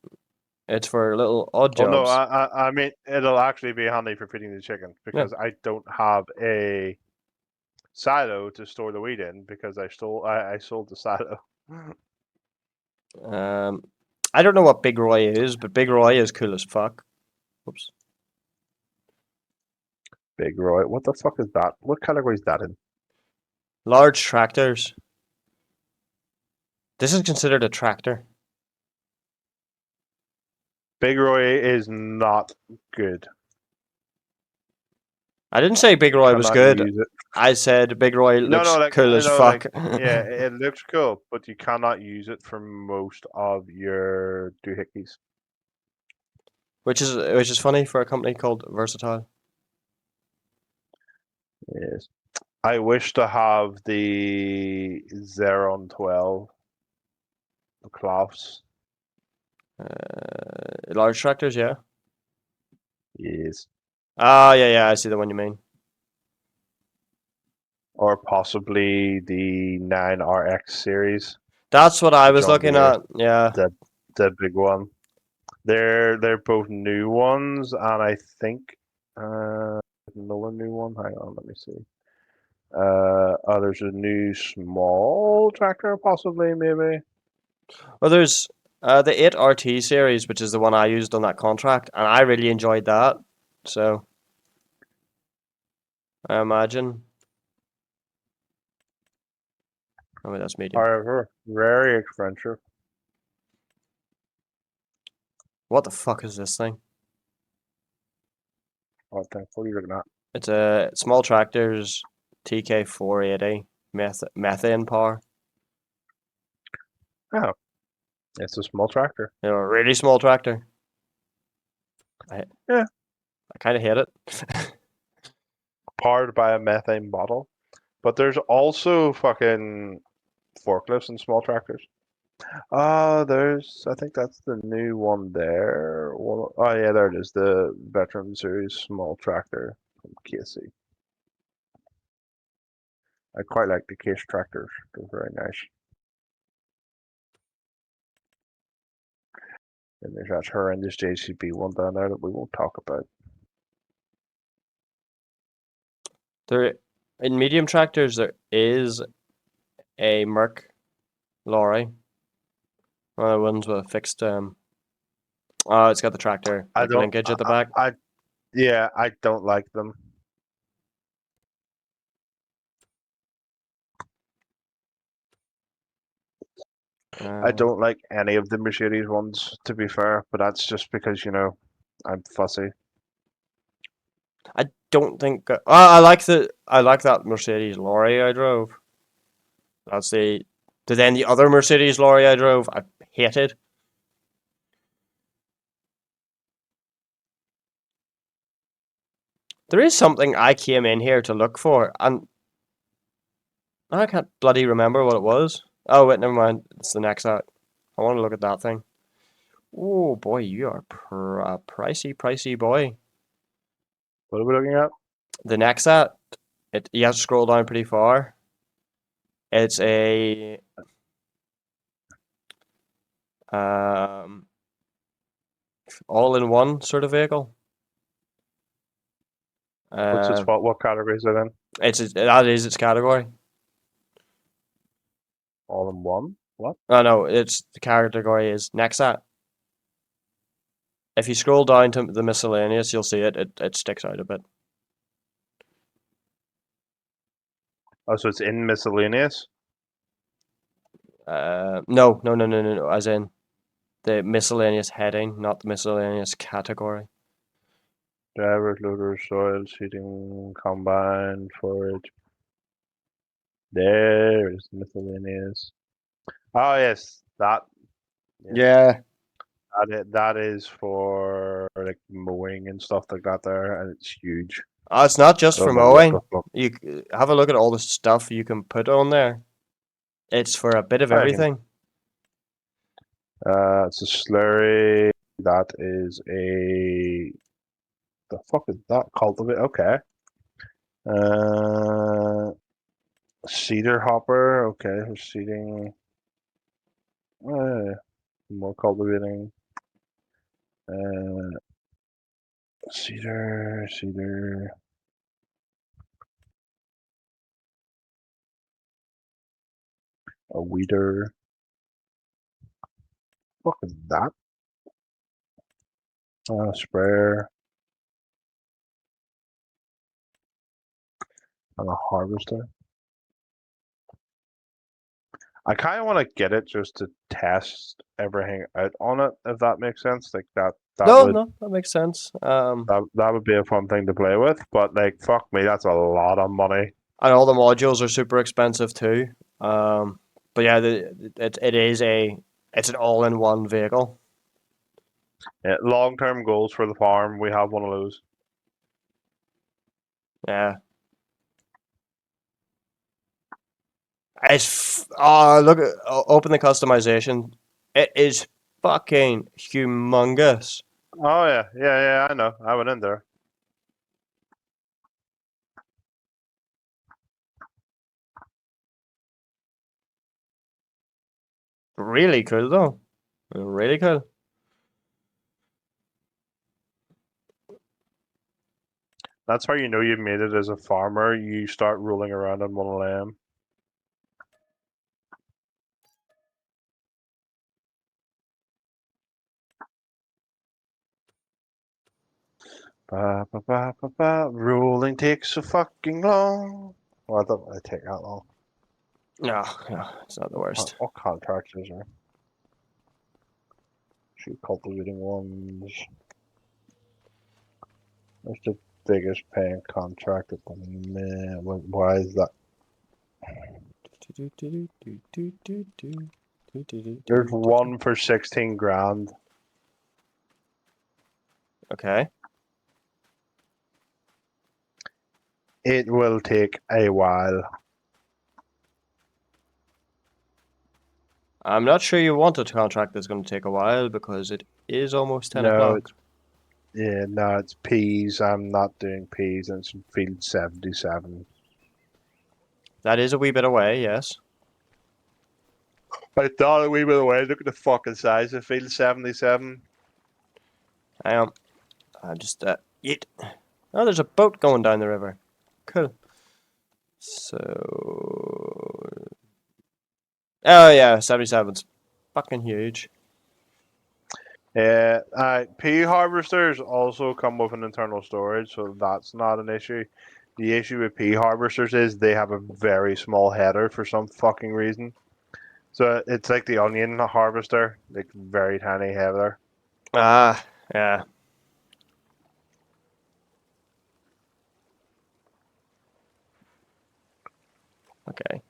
A: It's for little odd
B: Well, no,
A: jobs.
B: I mean it'll actually be handy for feeding the chickens
A: Yeah.
B: because I don't have a silo to store the wheat in because I sold the silo.
A: I don't know what Big Roy is, but Big Roy is cool as fuck. Whoops.
B: Big Roy, what the fuck is that? What category is that in?
A: Large tractors. This is considered a tractor.
B: Big Roy is not good.
A: I didn't say Big Roy was
B: Cannot
A: good.
B: use it.
A: I said Big Roy
B: No,
A: looks
B: like
A: cool as fuck.
B: yeah, it looks cool, but you cannot use it for most of your doohickeys.
A: Which is funny for a company called Versatile.
B: Yes. I wish to have the Xeron 12 cloths.
A: Large tractors, yeah.
B: Yes.
A: Ah, yeah, I see the one you mean.
B: Or possibly the 9RX series,
A: That's what I was
B: John
A: looking
B: Deere,
A: at. Yeah.
B: the big one. They're both new ones, and I think another new one. Hang on, let me see. Oh, there's a new small tractor, possibly, maybe.
A: Well, there's the 8RT series, which is the one I used on that contract, and I really enjoyed that. So I imagine. Oh, wait, that's medium.
B: However, very expensive.
A: What the fuck is this thing?
B: I think. What are you looking at?
A: It's a small tractors TK 480 methane power.
B: Oh, it's a small tractor.
A: You know, a really small tractor.
B: Yeah.
A: I kind of hate it.
B: Powered by a methane bottle. But there's also fucking forklifts and small tractors. I think that's the new one there. Well, oh yeah, there it is. The Veteran Series small tractor from Casey. I quite like the Case tractors. They're very nice. And there's that horrendous JCB one down there that we won't talk about.
A: There, in medium tractors, there is a Merc lorry. One of the ones with a fixed. Oh, it's got the tractor
B: I
A: like
B: don't.
A: linkage at the back.
B: Yeah, I don't like them. I don't like any of the Mercedes ones, to be fair. But that's just because I'm fussy.
A: I don't think. I like that Mercedes lorry I drove. That's the. Then the other Mercedes lorry I drove, I hated. There is something I came in here to look for, and I can't bloody remember what it was. Oh wait, never mind. It's the next act. I want to look at that thing. Oh boy, you are a pricey boy.
B: What are we looking at?
A: The next set, you have to scroll down pretty far. It's a um, all-in-one sort of vehicle.
B: What's its
A: Uh,
B: fault? What category is it in?
A: that is its category.
B: All in one? What?
A: Oh no, its the category is next set. If you scroll down to the miscellaneous, you'll see it. It sticks out a bit.
B: Oh, so it's in miscellaneous?
A: No. As in the miscellaneous heading, not the miscellaneous category.
B: Drivers, loaders, soil, seating, combine, forage. There is miscellaneous. Oh yes, that yes.
A: Yeah.
B: That is for like mowing and stuff like that there, and it's huge.
A: It's not just for
B: Look, look, look,
A: mowing.
B: look, look.
A: You have a look at all the stuff you can put on there. It's for a bit of
B: I can.
A: everything.
B: It's a slurry. That is a. The fuck is that? Cultivate. Okay. Uh, Cedar hopper. Okay, for seeding. More cultivating. Uh, cedar. A weeder. Fuck is that? Sprayer and a harvester. I kind of want to get it just to test everything out on it, if that makes sense. Like that
A: No,
B: would
A: no, that makes sense.
B: that would be a fun thing to play with. But like, fuck me, that's a lot of money.
A: And all the modules are super expensive too. But yeah, it's an all-in-one vehicle.
B: Yeah, long-term goals for the farm. We have one of those.
A: Yeah. Look at open the customization. It is fucking humongous.
B: Oh yeah. I know. I went in there.
A: Really cool though. Really cool.
B: That's how you know you've made it as a farmer. You start rolling around on one of them. Ba, ba, ba, ba, ba. Rolling takes so fucking long. Well, I thought it'd take that long.
A: No, it's not the worst.
B: What contracts is there? Shoot, cultivating ones. That's the biggest paying contract at the minute. Why is that? There's one for 16 grand.
A: Okay.
B: It will take a while.
A: I'm not sure you want a contract that's going to take a while because it is almost 10
B: No,
A: o'clock.
B: it's peas. I'm not doing peas. And it's in field 77.
A: That is a wee bit away, yes.
B: I thought a wee bit away. Look at the fucking size of field 77.
A: Hang on. I'm just, yeet. Oh, there's a boat going down the river. Cool. So. Oh, yeah, 77's fucking huge.
B: Yeah, pea harvesters also come with an internal storage, so that's not an issue. The issue with pea harvesters is they have a very small header for some fucking reason. So it's like the onion harvester, like very tiny header.
A: Ah, yeah. Okay.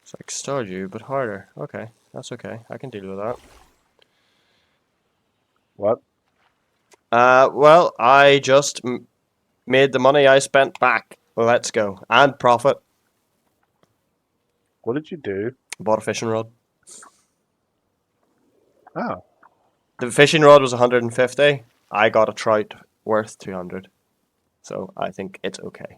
A: It's like Stardew, but harder. Okay, that's okay. I can deal with that.
B: What?
A: Well, I just made the money I spent back. Let's go. And profit.
B: What did you do?
A: Bought a fishing rod.
B: Oh.
A: The fishing rod was 150. I got a trout worth 200. So I think it's okay.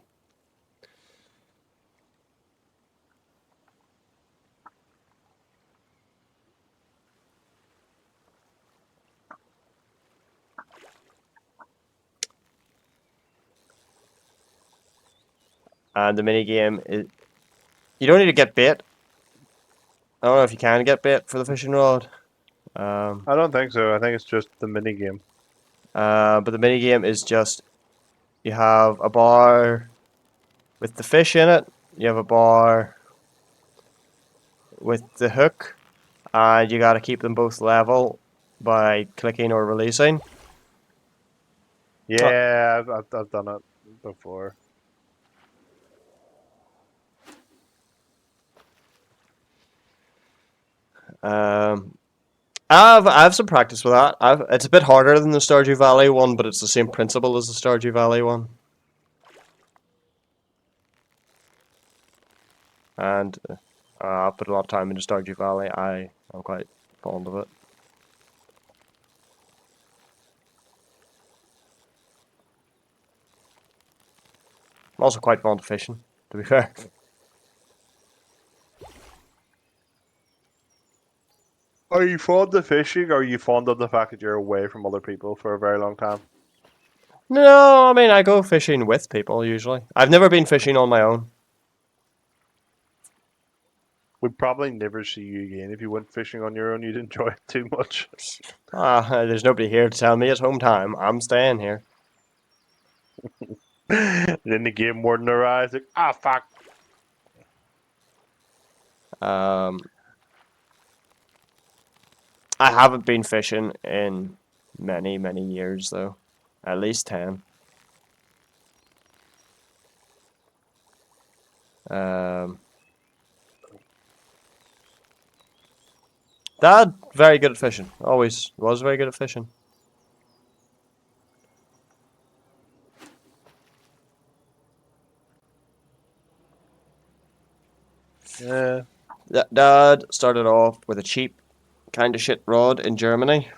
A: And the mini game is you don't need to get bait. I don't know if you can get bait for the fishing rod.
B: I don't think so. I think it's just the mini game.
A: But the mini game is just you have a bar with the fish in it. You have a bar with the hook, and you got to keep them both level by clicking or releasing.
B: Yeah, I've done it before.
A: Um, I have some practice with that. It's a bit harder than the Stardew Valley one, but it's the same principle as the Stardew Valley one. And I put a lot of time into Stardew Valley. I'm quite fond of it. I'm also quite fond of fishing, to be fair.
B: Are you fond of fishing, or are you fond of the fact that you're away from other people for a very long time?
A: No, I mean I go fishing with people usually. I've never been fishing on my own.
B: We'd probably never see you again if you went fishing on your own. You'd enjoy it too much.
A: There's nobody here to tell me it's home time. I'm staying here.
B: Then the game warden arrives, like, ah, fuck.
A: Um, I haven't been fishing in many, many years though. At least 10. Um, Dad, very good at fishing. Always was very good at fishing.
B: Yeah.
A: Dad started off with a cheap kind of shit rod in Germany,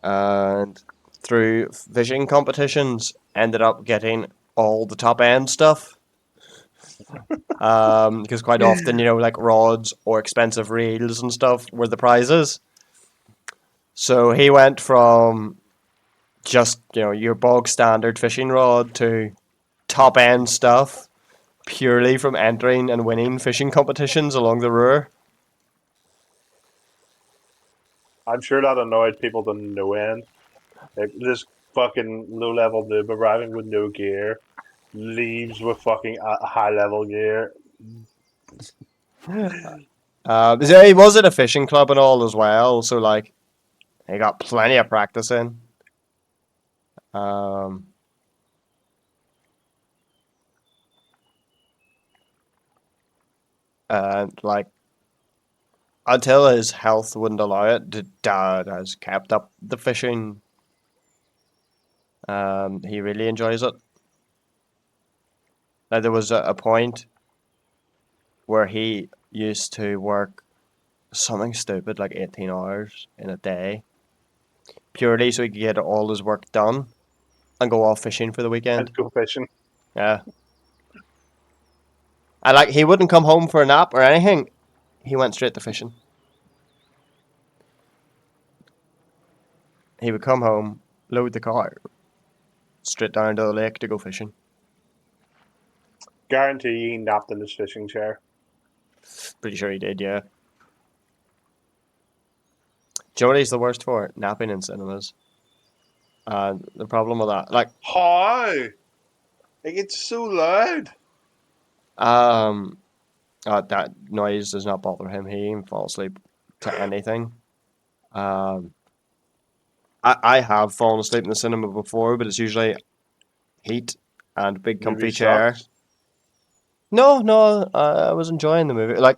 A: and through fishing competitions, ended up getting all the top end stuff. Because quite often, like rods or expensive reels and stuff were the prizes. So he went from just, your bog standard fishing rod to top end stuff purely from entering and winning fishing competitions along the Ruhr.
B: I'm sure that annoyed people to no end. Like, this fucking low level noob arriving with no gear, leaves with fucking high level gear.
A: So he was at a fishing club and all as well, so like he got plenty of practice in. Um, and like until his health wouldn't allow it, Dad has kept up the fishing. He really enjoys it. Now there was a point where he used to work something stupid like 18 hours in a day, purely so he could get all his work done and go off fishing for the weekend.
B: And go fishing.
A: Yeah. And like he wouldn't come home for a nap or anything. He went straight to fishing. He would come home, load the car, straight down to the lake to go fishing.
B: Guarantee he napped in his fishing chair.
A: Pretty sure he did, yeah. Jody's the worst for it, napping in cinemas. And the problem with that, like,
B: How? Like, it's so loud.
A: um, that noise does not bother him. He can fall asleep to anything. Um, I have fallen asleep in the cinema before, but it's usually heat and big
B: Movie
A: comfy chair.
B: sucks.
A: No, I was enjoying the movie. Like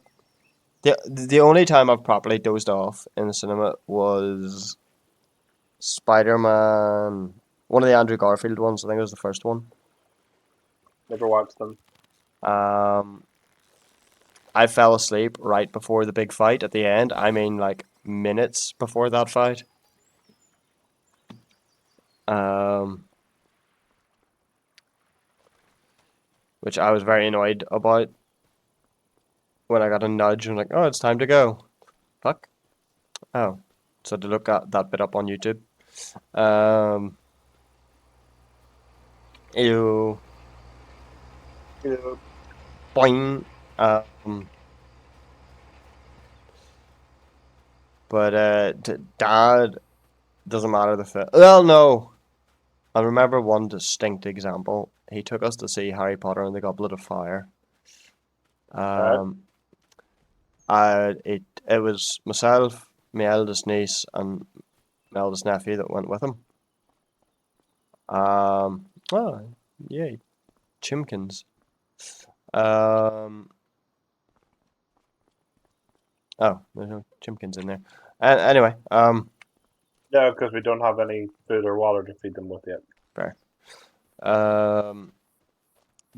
A: the only time I've properly dozed off in the cinema was Spider-Man, one of the Andrew Garfield ones. I think it was the first one.
B: Never watched them.
A: Um, I fell asleep right before the big fight at the end. I mean, like minutes before that fight. Um, which I was very annoyed about when I got a nudge and like, oh, it's time to go. Fuck. Oh, so to look at that bit up on YouTube. Um, ew,
B: Yeah.
A: boing. But Dad doesn't matter the fit. Well, no. I remember one distinct example. He took us to see Harry Potter and the Goblet of Fire.
B: Right.
A: Um, it was myself, my eldest niece, and my eldest nephew that went with him. Oh, yay, chimkins. Um, oh, there's no chimkins in there. Anyway,
B: Yeah, because we don't have any food or water to feed them with yet.
A: fair. Um,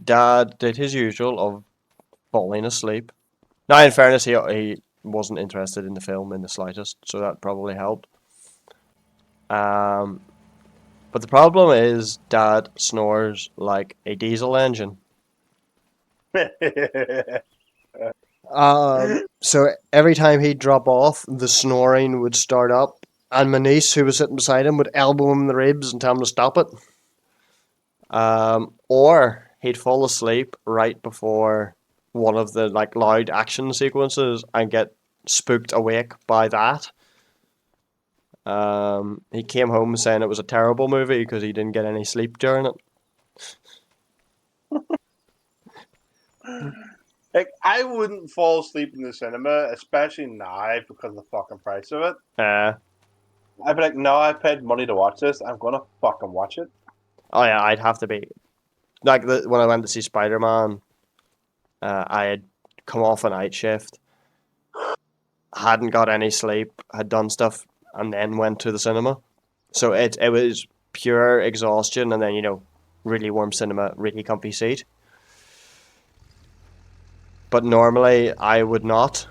A: Dad did his usual of falling asleep. Now, in fairness, he wasn't interested in the film in the slightest, so that probably helped. Um, but the problem is, Dad snores like a diesel engine. So every time he'd drop off, the snoring would start up, and my niece, who was sitting beside him, would elbow him in the ribs and tell him to stop it. Or he'd fall asleep right before one of the like loud action sequences and get spooked awake by that. He came home saying it was a terrible movie because he didn't get any sleep during it.
B: Like, I wouldn't fall asleep in the cinema, especially now because of the fucking price of it.
A: Uh,
B: I'd be like, no, I paid money to watch this. I'm gonna fucking watch it.
A: oh yeah, I'd have to be like when I went to see Spider Man. I had come off a night shift, hadn't got any sleep, had done stuff, and then went to the cinema. So it was pure exhaustion, and then really warm cinema, really comfy seat. But normally I would not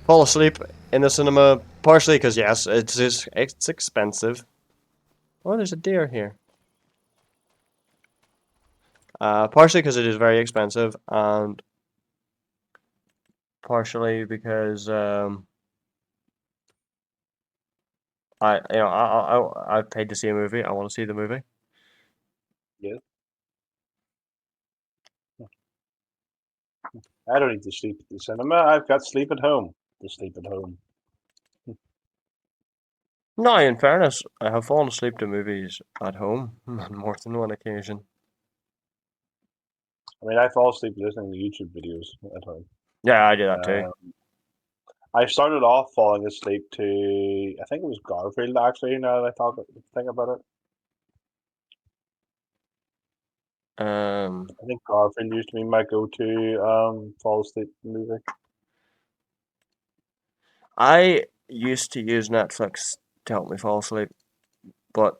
A: fall asleep in the cinema, partially because yes, it's expensive. Oh, there's a deer here. Partially because it is very expensive, and partially because I've paid to see a movie. I want to see the movie.
B: Yeah. I don't need to sleep at the cinema. I've got sleep at home. To sleep at home.
A: No, in fairness, I have fallen asleep to movies at home on more than one occasion.
B: I mean, I fall asleep listening to YouTube videos at home.
A: Yeah, I do that too.
B: Uh, I started off falling asleep to, I think it was Garfield actually. Now that think about it,
A: Um,
B: I think Garfield used to be my go-to fall asleep movie.
A: I used to use Netflix to help me fall asleep, but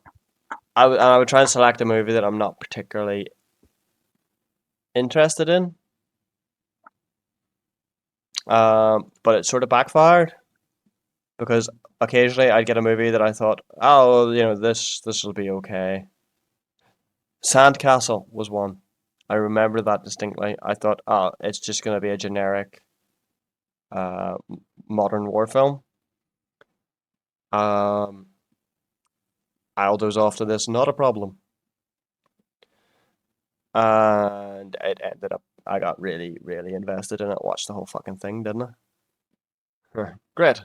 A: I would try and select a movie that I'm not particularly interested in. But it sort of backfired because occasionally I'd get a movie that I thought, oh, this will be okay. Sandcastle was one. I remember that distinctly. I thought, oh, it's just going to be a generic uh, modern war film. Um, I'll doze off to this, not a problem. And it ended up, I got really, really invested in it. Watched the whole fucking thing, didn't I? Great.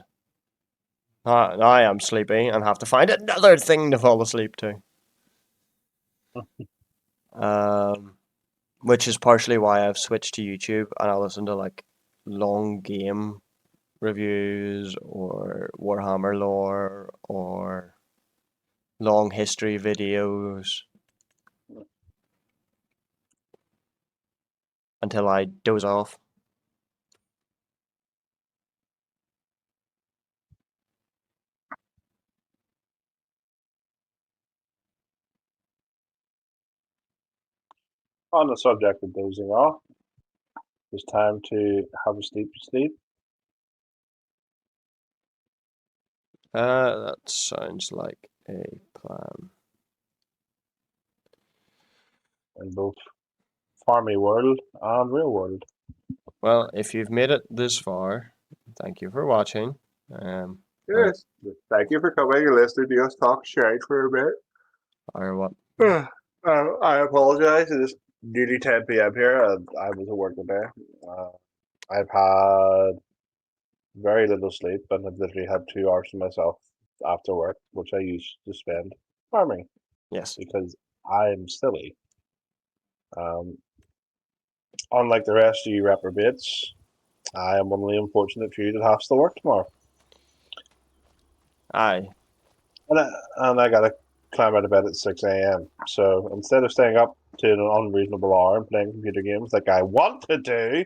A: Now I am sleepy and have to find another thing to fall asleep to. Um, which is partially why I've switched to YouTube and I listen to like long game reviews or Warhammer lore or long history videos until I doze off.
B: On the subject of dozing off, It's time to have a sleep. Sleep.
A: That sounds like a plan.
B: In both farmy world and real world.
A: Well, if you've made it this far, thank you for watching. Um, uh,
B: Yes. Thank you for coming and listening to us talk shite for a bit.
A: or what?
B: I apologize. It's nearly 10 p.m. here, and I was at work today. Uh, I've had very little sleep, and I've literally had 2 hours to myself after work, which I used to spend farming
A: Yes.
B: because I'm silly. Um, Unlike the rest of you reprobates, I am one of the unfortunate few that has to work tomorrow.
A: Aye.
B: And I gotta climb out of bed at 6 a.m. So instead of staying up to an unreasonable hour and playing computer games like I want to do,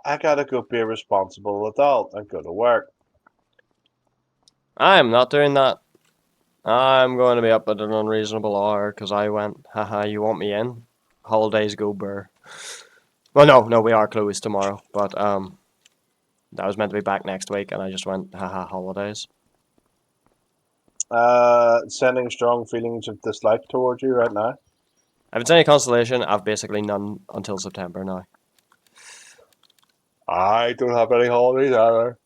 B: I gotta go be a responsible adult and go to work.
A: I am not doing that. I'm going to be up at an unreasonable hour because I went, haha, you want me in? Holidays go burr. Well, no, we are closed tomorrow, but I was meant to be back next week, and I just went, haha, holidays.
B: Sending strong feelings of dislike towards you right now.
A: If it's any consolation, I've basically none until September now.
B: I don't have any holidays either.